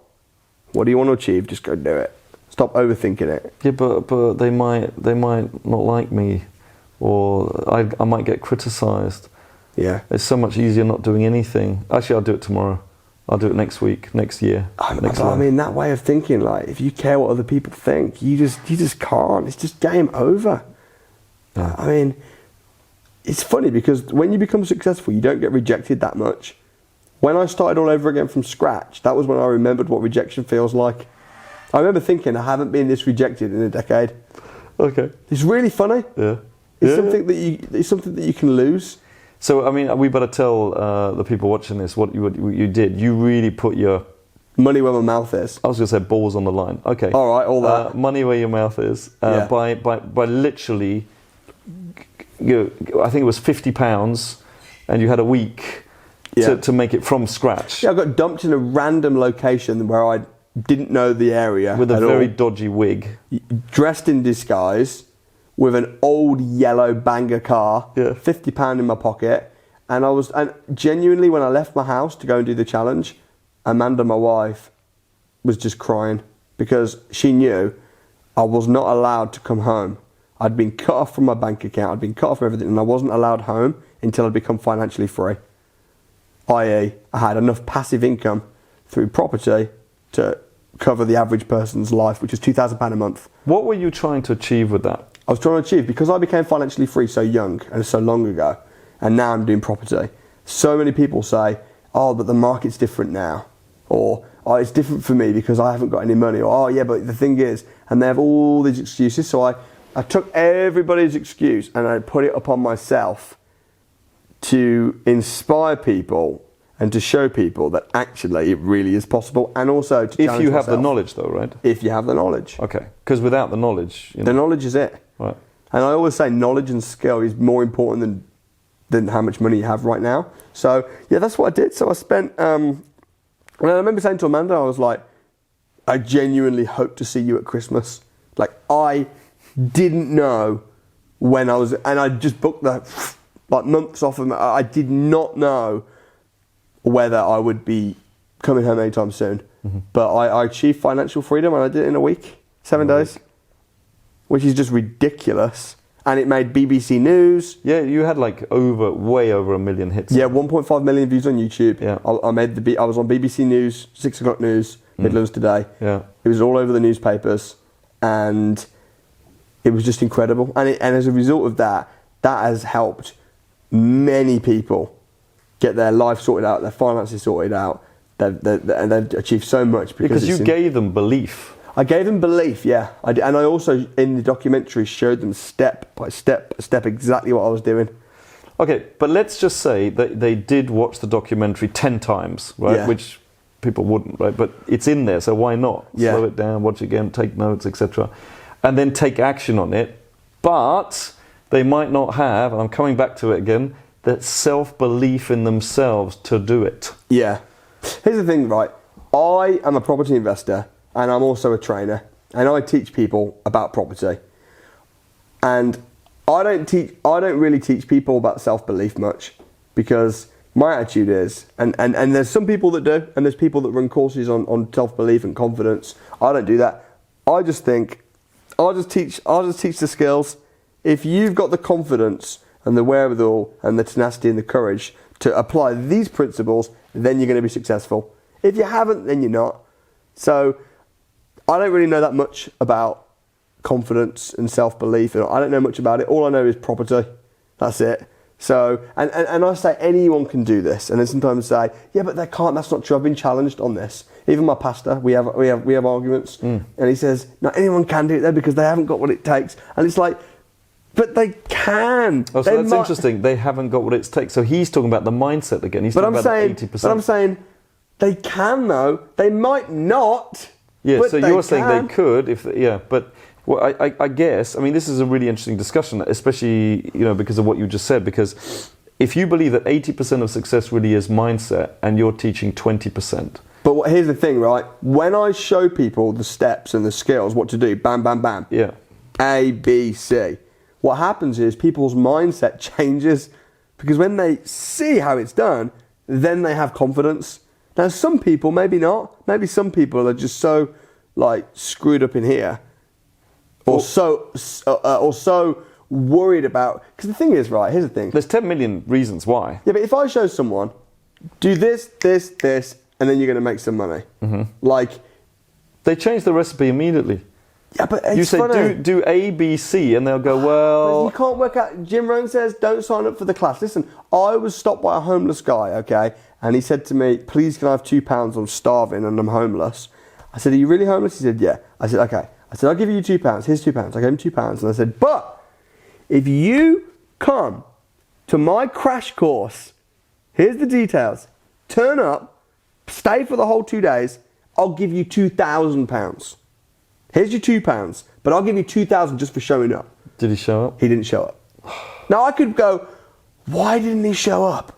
S2: what do you want to achieve? Just go do it. Stop overthinking it.
S1: Yeah, but they might not like me, or I might get criticised.
S2: Yeah.
S1: It's so much easier not doing anything. Actually, I'll do it tomorrow. I'll do it next week, next year.
S2: I mean, that way of thinking, like, if you care what other people think, you just can't. It's just game over.
S1: Yeah.
S2: I mean, it's funny because when you become successful, you don't get rejected that much. When I started all over again from scratch, that was when I remembered what rejection feels like. I remember thinking, I haven't been this rejected in a decade.
S1: Okay.
S2: It's really funny.
S1: Yeah.
S2: It's something that you can lose.
S1: So, I mean, we better tell the people watching this what you did. You really put your...
S2: Money where my mouth is.
S1: I was going to say balls on the line. Okay.
S2: All right, all that.
S1: Money where your mouth is.
S2: Yeah.
S1: By literally, I think it was £50, and you had a week to make it from scratch.
S2: Yeah, I got dumped in a random location where I didn't know the area.
S1: With a very dodgy wig.
S2: Dressed in disguise. With an old yellow banger car,
S1: yeah.
S2: £50 in my pocket, and genuinely when I left my house to go and do the challenge, Amanda, my wife, was just crying because she knew I was not allowed to come home. I'd been cut off from my bank account, I'd been cut off from everything, and I wasn't allowed home until I'd become financially free. I.e., I had enough passive income through property to cover the average person's life, which is £2,000 a month.
S1: What were you trying to achieve with that?
S2: I was trying to achieve, because I became financially free so young and so long ago, and now I'm doing property. So many people say, oh, but the market's different now. Or, oh, it's different for me because I haven't got any money. Or, oh, yeah, but the thing is, and they have all these excuses. So I took everybody's excuse and I put it upon myself to inspire people and to show people that actually it really is possible, and also to challenge
S1: if you have
S2: myself.
S1: the knowledge, though, right?
S2: If you have the knowledge.
S1: Okay, because without the knowledge...
S2: The knowledge is it.
S1: Right.
S2: And I always say knowledge and skill is more important than how much money you have right now. So, yeah, that's what I did. So I spent... and I remember saying to Amanda, I was like, I genuinely hope to see you at Christmas. Like, I didn't know when I was... And I just booked months off of... I did not know whether I would be coming home anytime soon. Mm-hmm. But I achieved financial freedom, and I did it in a week, 7 days, which is just ridiculous. And it made BBC News.
S1: Yeah, you had like way over 1 million hits.
S2: Yeah, 1.5 million views on YouTube.
S1: Yeah.
S2: I was on BBC News, 6 o'clock news, Midlands Today.
S1: Yeah.
S2: It was all over the newspapers, and it was just incredible. And as a result of that has helped many people get their life sorted out, their finances sorted out. They've achieved so much
S1: because you gave them belief.
S2: I gave them belief, yeah. And I also, in the documentary, showed them step by step exactly what I was doing.
S1: Okay, but let's just say that they did watch the documentary 10 times, right?
S2: Yeah.
S1: Which people wouldn't, right? But it's in there, so why not?
S2: Yeah.
S1: Slow it down, watch it again, take notes, etc. And then take action on it. But they might not have, and I'm coming back to it again, that self-belief in themselves to do it.
S2: Yeah. Here's the thing, right? I am a property investor, and I'm also a trainer, and I teach people about property. And I don't really teach people about self-belief much, because my attitude is, and there's some people that do, and there's people that run courses on self-belief and confidence. I don't do that. I just think, I'll just teach the skills. If you've got the confidence and the wherewithal and the tenacity and the courage to apply these principles, then you're going to be successful. If you haven't, then you're not. So I don't really know that much about confidence and self-belief. I don't know much about it. All I know is property. That's it. So, and I say anyone can do this. And then sometimes say, yeah, but they can't. That's not true. I've been challenged on this. Even my pastor, we have arguments. And he says, no, anyone can do it there because they haven't got what it takes. And it's like, But they can.
S1: Oh, so that's interesting. They haven't got what it takes. So he's talking about the mindset again. He's talking about the 80%.
S2: But I'm saying they can, though. They might not.
S1: Yeah,
S2: but
S1: so you're saying they could, but well, I guess, I mean, this is a really interesting discussion, especially, because of what you just said, because if you believe that 80% of success really is mindset and you're teaching 20%.
S2: But here's the thing, right? When I show people the steps and the skills, what to do, bam, bam, bam.
S1: Yeah.
S2: A, B, C. What happens is people's mindset changes because when they see how it's done, then they have confidence. Now, some people, maybe not. Maybe some people are just so, screwed up in here. Or so worried about... Because the thing is, right, here's the thing.
S1: There's 10 million reasons why.
S2: Yeah, but if I show someone, do this, this, this, and then you're going to make some money. Mm-hmm.
S1: They change the recipe immediately.
S2: Yeah, but it's
S1: you say
S2: funny.
S1: do A, B, C, and they'll go, well...
S2: You can't work out... Jim Rohn says, don't sign up for the class. Listen, I was stopped by a homeless guy, okay? And he said to me, please, can I have £2? I'm starving and I'm homeless. I said, are you really homeless? He said, yeah. I said, okay. I said, I'll give you £2. Here's £2. I gave him £2. And I said, but if you come to my crash course, here's the details. Turn up, stay for the whole 2 days, I'll give you £2,000. Here's your £2, but I'll give you £2,000 just for showing up.
S1: Did he show up?
S2: He didn't show up. Now I could go, why didn't he show up?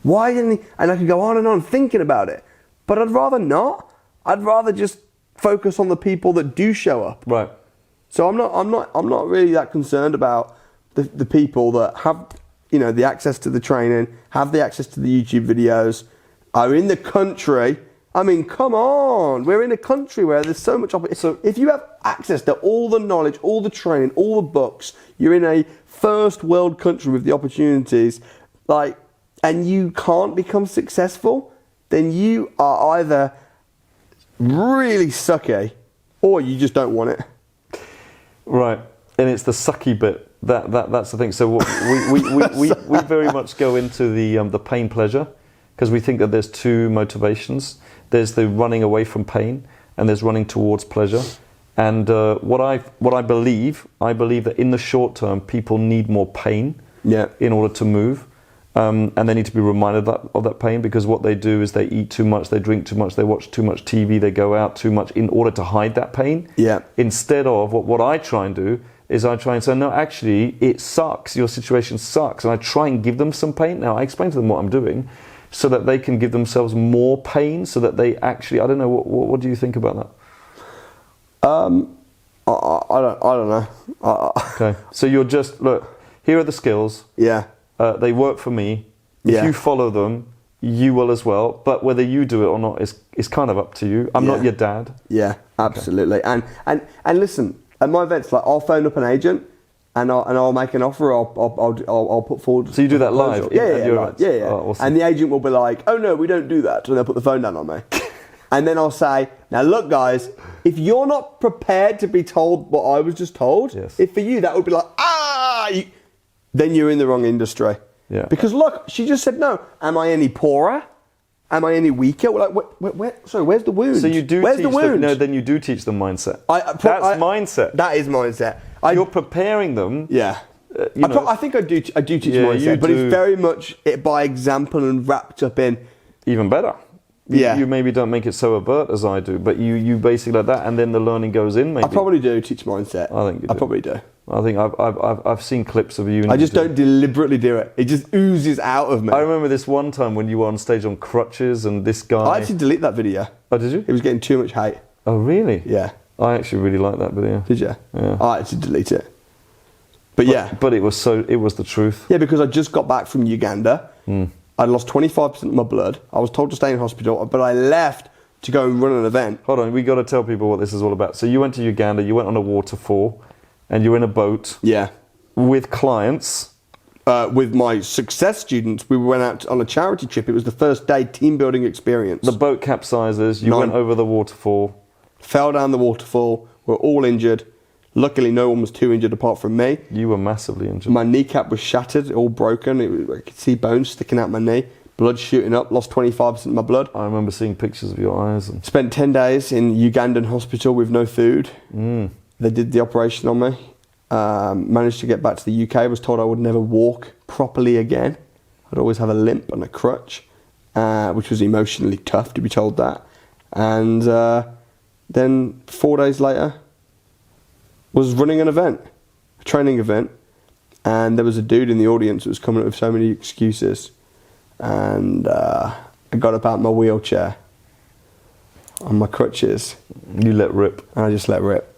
S2: Why didn't he? And I could go on and on thinking about it. But I'd rather not. I'd rather just focus on the people that do show up.
S1: Right.
S2: So I'm not really that concerned about the people that have, the access to the training, have the access to the YouTube videos, are in the country. I mean, come on. We're in a country where there's so much opportunity. So if you have access to all the knowledge, all the training, all the books, you're in a first world country with the opportunities, and you can't become successful, then you are either really sucky or you just don't want it.
S1: Right. And it's the sucky bit. That's the thing. So we very much go into the pain pleasure because we think that there's two motivations. There's the running away from pain and there's running towards pleasure. And what I believe that in the short term, people need more pain in order to move. And they need to be reminded of that pain because what they do is they eat too much, they drink too much, they watch too much TV, they go out too much in order to hide that pain. Yeah. Instead of what I try and do is I try and say, no, actually, it sucks. Your situation sucks. And I try and give them some pain. Now, I explain to them what I'm doing so that they can give themselves more pain so that they actually, I don't know, what do you think about that?
S2: I don't know.
S1: Okay. So you're just, look, here are the skills.
S2: Yeah.
S1: They work for me. If you follow them, you will as well. But whether you do it or not is kind of up to you. I'm not your dad.
S2: Yeah, absolutely. Okay. And listen, at my events, I'll phone up an agent and I'll make an offer. I'll put forward.
S1: So you do that live?
S2: Yeah. Oh, awesome. And the agent will be like, "Oh no, we don't do that," and they'll put the phone down on me. And then I'll say, "Now look, guys, if you're not prepared to be told what I was just told, if for you that would be like then you're in the wrong industry." Yeah. Because look, she just said no. Am I any poorer? Am I any weaker? Sorry, where's the wound?
S1: So you do
S2: where's
S1: teach
S2: the wound?
S1: then you do teach them mindset. That's mindset.
S2: That is mindset.
S1: You're preparing them.
S2: Yeah. I think I do teach mindset, but it's very much by example and wrapped up in.
S1: Even better. You maybe don't make it so overt as I do, but you basically like that, and then the learning goes in. Maybe
S2: I probably do teach mindset.
S1: I think you do.
S2: I probably do.
S1: I think I've seen clips of you.
S2: I just don't deliberately do it. It just oozes out of me.
S1: I remember this one time when you were on stage on crutches, and this guy.
S2: I actually deleted that video.
S1: Oh, did you?
S2: It was getting too much hate.
S1: Oh, really?
S2: Yeah.
S1: I actually really liked that video.
S2: Did you?
S1: Yeah.
S2: I actually deleted it. But yeah.
S1: But it was the truth.
S2: Yeah, because I just got back from Uganda. I'd lost 25% of my blood. I was told to stay in hospital, but I left to go and run an event.
S1: Hold on, we got to tell people what this is all about. So you went to Uganda, you went on a waterfall, and you were in a boat.
S2: Yeah.
S1: With clients.
S2: With my success students, we went out on a charity trip. It was the first day team building experience.
S1: The boat capsizes, you went over the waterfall.
S2: Fell down the waterfall, we're all injured. Luckily, no one was too injured apart from me.
S1: You were massively injured.
S2: My kneecap was shattered, all broken. I could see bones sticking out my knee. Blood shooting up, lost 25% of my blood.
S1: I remember seeing pictures of your eyes.
S2: Spent 10 days in Ugandan hospital with no food. They did the operation on me. Managed to get back to the UK. I was told I would never walk properly again. I'd always have a limp and a crutch, which was emotionally tough to be told that. And then 4 days later, was running an event, a training event, and there was a dude in the audience who was coming up with so many excuses. And I got up out of my wheelchair on my crutches.
S1: You let rip.
S2: And I just let rip.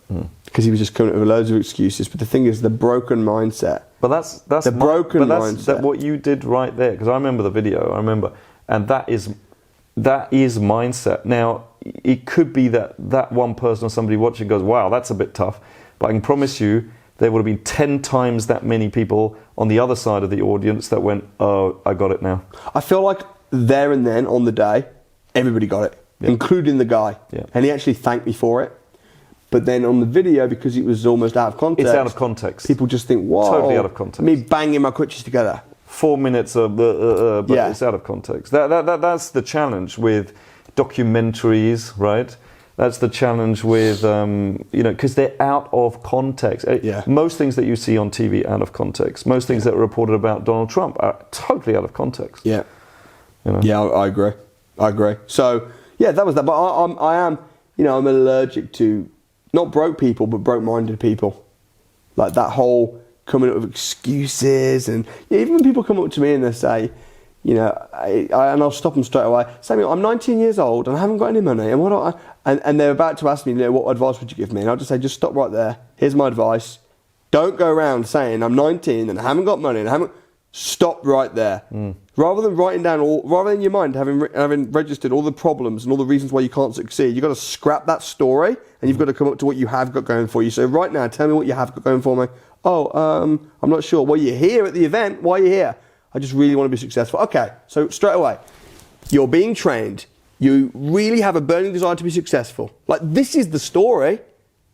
S2: Because he was just coming up with loads of excuses. But the thing is, the broken mindset.
S1: But that's
S2: the broken mindset.
S1: What you did right there, because I remember the video. I remember, and that is mindset. Now, it could be that one person or somebody watching goes, "Wow, that's a bit tough," but I can promise you, there would have been 10 times that many people on the other side of the audience that went, "Oh, I got it now."
S2: I feel like there and then on the day, everybody got it, including the guy, and he actually thanked me for it. But then on the video, because it was almost out of context.
S1: It's out of context.
S2: People just think, whoa.
S1: Totally out of context.
S2: Me banging my crutches together.
S1: 4 minutes of but it's out of context. That's the challenge with documentaries, right? That's the challenge with, because they're out of context. Most things that you see on TV are out of context. Most things that are reported about Donald Trump are totally out of context.
S2: Yeah. Yeah, I agree. So, yeah, that was that. But I am, I'm allergic to not broke people, but broke-minded people. Like that whole coming up with excuses. And even when people come up to me and they say, and I'll stop them straight away. Samuel, I'm 19 years old and I haven't got any money. And they're about to ask me, what advice would you give me? And I'll just say, just stop right there. Here's my advice. Don't go around saying I'm 19 and I haven't got money and I haven't. Stop right there. Rather than writing down rather than your mind having registered all the problems and all the reasons why you can't succeed, you've got to scrap that story and you've got to come up to what you have got going for you. So right now, tell me what you have got going for me. I'm not sure. Well, you're here at the event. Why are you here? I just really want to be successful. Okay, so straight away, you're being trained. You really have a burning desire to be successful. Like, this is the story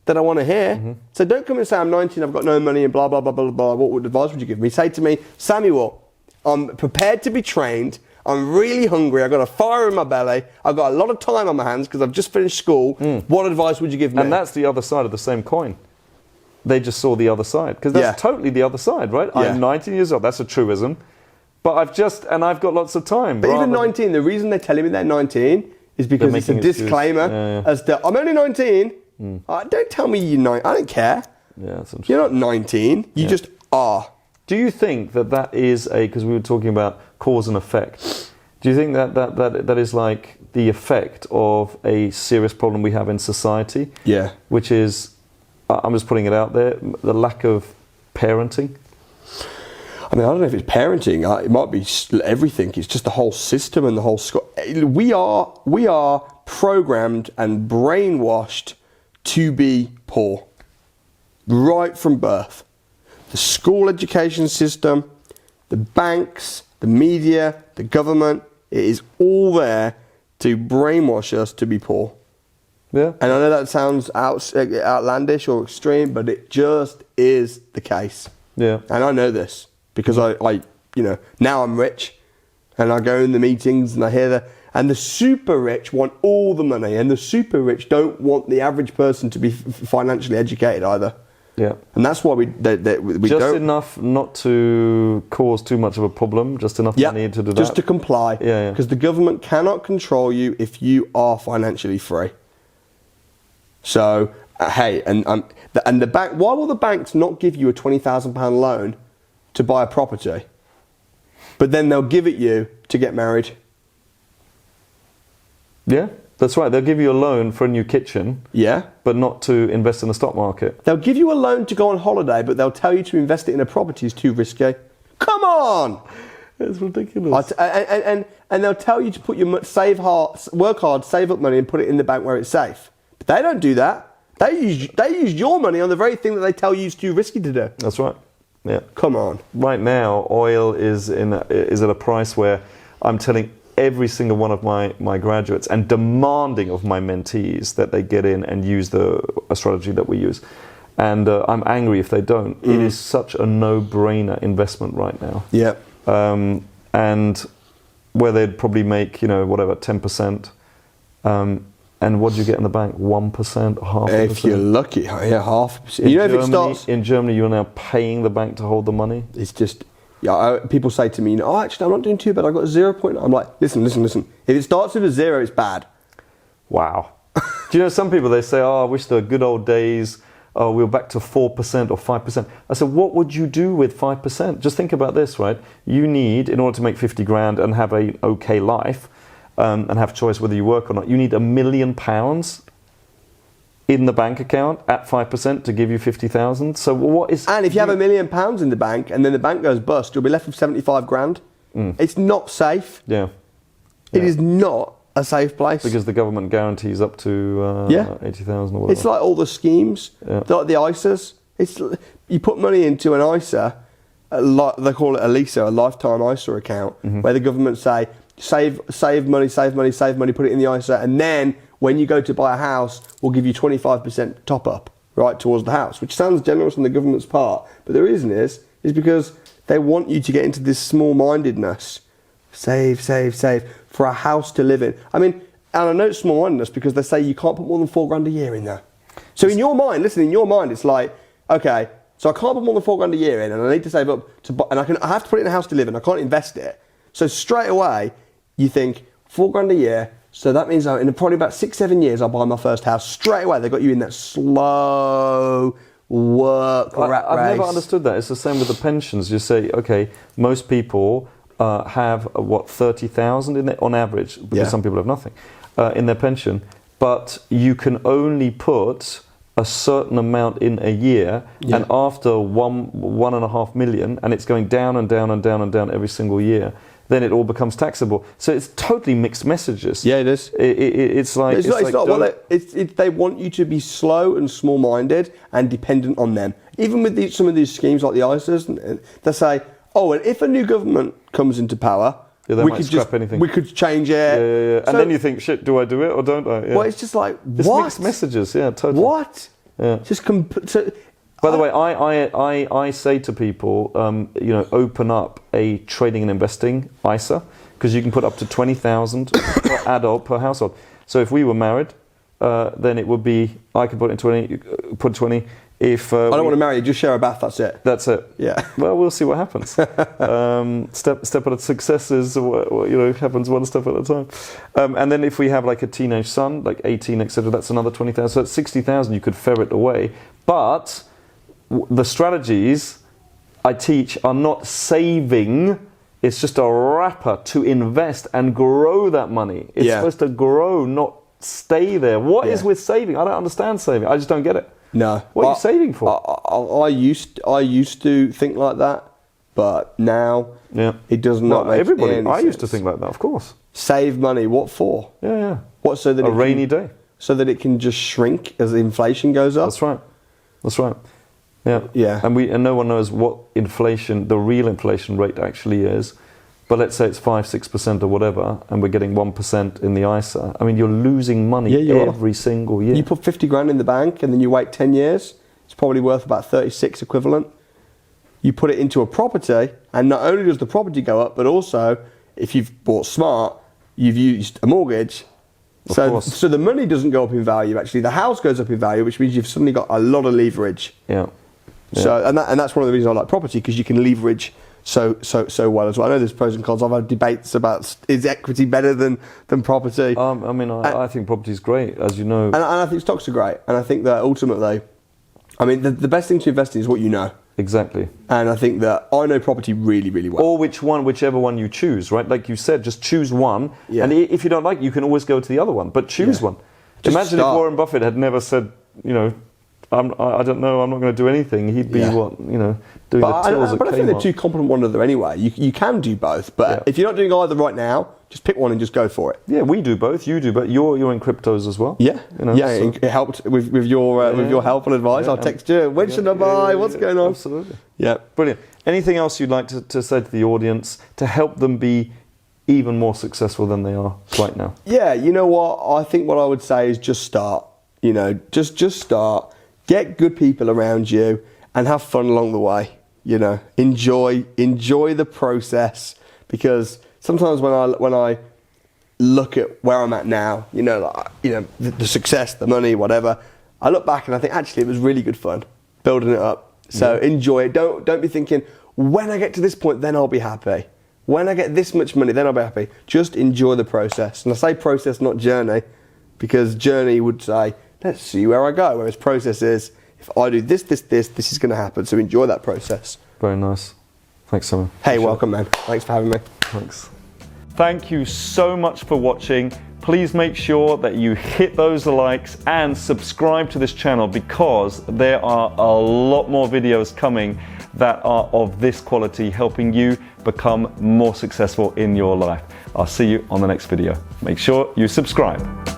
S2: that I want to hear. So don't come and say, I'm 19, I've got no money and blah, blah, blah, blah, blah. What advice would you give me? Say to me, Samuel, I'm prepared to be trained. I'm really hungry. I've got a fire in my belly. I've got a lot of time on my hands because I've just finished school. What advice would you give me?
S1: And that's the other side of the same coin. They just saw the other side. Because that's totally the other side, right? Yeah. I'm 19 years old. That's a truism. But I've got lots of time.
S2: But even 19, the reason they're telling me they're 19 is because it's a disclaimer as to, I'm only 19. Don't tell me you're 9. I don't care.
S1: Yeah,
S2: you're not 19. You just are.
S1: Do you think that is because we were talking about cause and effect. Do you think that is like the effect of a serious problem we have in society?
S2: Yeah.
S1: Which is, I'm just putting it out there, the lack of parenting.
S2: I mean, I don't know if it's parenting. It might be everything. It's just the whole system and the whole. We are programmed and brainwashed to be poor, right from birth. The school education system, the banks, the media, the government, it is all there to brainwash us to be poor.
S1: Yeah. And
S2: I know that sounds outlandish or extreme, but it just is the case.
S1: Yeah.
S2: And I know this because I now I'm rich and I go in the meetings and I hear and the super rich want all the money, and the super rich don't want the average person to be financially educated either.
S1: Yeah,
S2: and that's why we
S1: just don't enough not to cause too much of a problem, just enough money to do that.
S2: Just to comply.
S1: Yeah.
S2: Because the government cannot control you if you are financially free. So hey, and the bank. Why will the banks not give you a £20,000 loan to buy a property, but then they'll give it you to get married?
S1: Yeah, that's right. They'll give you a loan for a new kitchen.
S2: Yeah. But
S1: not to invest in the stock market.
S2: They'll give you a loan to go on holiday, but they'll tell you to invest it in a property is too risky. Come on!
S1: It's ridiculous.
S2: And they'll tell you to put your work hard, save up money and put it in the bank where it's safe. But they don't do that. They use your money on the very thing that they tell you is too risky to do.
S1: That's right. Yeah.
S2: Come on.
S1: Right now, oil is at a price where I'm telling every single one of my graduates and demanding of my mentees that they get in and use the astrology that we use. And I'm angry if they don't. It is such a no-brainer investment right now.
S2: Yeah.
S1: And where they'd probably make, 10%. And And what do you get in the bank? 1%, half.
S2: If you're lucky, yeah, 0.5%. You know, if it starts
S1: in Germany, you're now paying the bank to hold the money.
S2: It's just, people say to me, "Oh, actually, I'm not doing too bad. I got 0. I'm like, listen. If it starts with a 0, it's bad.
S1: Wow. Do you know some people, they say, "Oh, I wish the good old days. Oh, we were back to 4% or 5%." I said, what would you do with 5%? Just think about this, right? You need, in order to make 50 grand and have a okay life, and have choice whether you work or not, you need £1 million in the bank account at 5% to give you 50,000. So what is?
S2: And if you have £1 million in the bank and then the bank goes bust, you'll be left with 75 grand. It's not safe.
S1: Yeah.
S2: It is not a safe place.
S1: Because the government guarantees up to 80,000 or whatever.
S2: It's like all the schemes, like the ISAs. You put money into an ISA, they call it a LISA, a lifetime ISA account, where the government say, save money, put it in the ISA, and then when you go to buy a house, we'll give you 25% top up, right, towards the house, which sounds generous on the government's part. But the reason is because they want you to get into this small-mindedness. Save for a house to live in. I mean, and I know it's small-mindedness because they say you can't put more than 4 grand a year in there. So in your mind, it's like, okay, so I can't put more than 4 grand a year in, and I need to save up to buy, and I have to put it in a house to live in. I can't invest it. So straight away, you think 4 grand a year. So that means in probably about 6-7 years, I'll buy my first house. Straight away, they got you in that slow work rat race.
S1: I've never understood that. It's the same with the pensions. You say, okay, most people have 30,000 in it on average, because some people have nothing in their pension, but you can only put a certain amount in a year, and after 1.5 million, and it's going down and down and down and down every single year, then it all becomes taxable. So it's totally mixed messages.
S2: Yeah, it is.
S1: It's like
S2: they want you to be slow and small-minded and dependent on them. Even with some of these schemes like the ISAs, they say, oh, and if a new government comes into power,
S1: we could
S2: change it.
S1: Yeah. And then you think, shit, do I do it or don't I? Yeah.
S2: Well, it's just like,
S1: it's
S2: what?
S1: mixed messages, yeah, totally.
S2: What?
S1: Yeah. By the way, I say to people, open up a trading and investing ISA, because you can put up to 20,000 per adult per household. So if we were married, then it would be, I could put 20. If
S2: I don't want to marry you, just share a bath. That's it.
S1: That's it.
S2: Yeah.
S1: Well, we'll see what happens. Step at a success is happens one step at a time. And then if we have like a teenage son, like 18, etc., that's another 20,000. So it's 60,000 you could ferret away. But the strategies I teach are not saving. It's just a wrapper to invest and grow that money. It's supposed to grow, not stay there. What is with saving? I don't understand saving. I just don't get it.
S2: No.
S1: What are you saving for?
S2: I used to think like that, but now it does not make
S1: everybody.
S2: any
S1: I
S2: sense.
S1: used to think like that, of course.
S2: Save money. What for?
S1: Yeah.
S2: What, so that
S1: a rainy day?
S2: So that it can just shrink as the inflation goes up?
S1: That's right. Yeah. And no one knows what inflation, the real inflation rate actually is. But let's say it's 5-6% or whatever, and we're getting 1% in the ISA. I mean, you're losing money every single year.
S2: You put 50 grand in the bank, and then you wait 10 years. It's probably worth about 36 equivalent. You put it into a property, and not only does the property go up, but also, if you've bought smart, you've used a mortgage. So the money doesn't go up in value. Actually, the house goes up in value, which means you've suddenly got a lot of leverage.
S1: Yeah.
S2: So and that's one of the reasons I like property, because you can leverage so well as well. I know there's pros and cons. I've had debates about, is equity better than property?
S1: I think property is great, as you know.
S2: And I think stocks are great. And I think that ultimately, the best thing to invest in is what you know.
S1: Exactly.
S2: And I think that I know property really, really well.
S1: Or whichever one you choose, right? Like you said, just choose one. Yeah. And if you don't like it, you can always go to the other one. But choose one. Imagine if Warren Buffett had never said, I don't know, I'm not going to do anything. He'd be doing the tills at Kmart.
S2: But I think they're too complement one another anyway. You can do both, but if you're not doing either right now, just pick one and just go for it. Yeah,
S1: we do both. You do, but you're in cryptos as well.
S2: Yeah, it helped with your help and advice. I'll text you. When should I buy? What's going on?
S1: Absolutely.
S2: Yeah,
S1: brilliant. Anything else you'd like to say to the audience to help them be even more successful than they are right now? Yeah,
S2: you know what? I think what I would say is just start. Just start. Get good people around you and have fun along the way. Enjoy the process, because sometimes when look at where I'm at now, the success, the money, whatever, I look back and I think actually it was really good fun building it up. So enjoy it. Don't be thinking, when I get to this point, then I'll be happy. When I get this much money, then I'll be happy. Just enjoy the process. And I say process, not journey, because journey would say, let's see where I go. Whereas process is, if I do this is going to happen. So enjoy that process.
S1: Very nice. Thanks, Simon.
S2: Hey, welcome, man. Thanks for having me.
S1: Thanks. Thank you so much for watching. Please make sure that you hit those likes and subscribe to this channel, because there are a lot more videos coming that are of this quality, helping you become more successful in your life. I'll see you on the next video. Make sure you subscribe.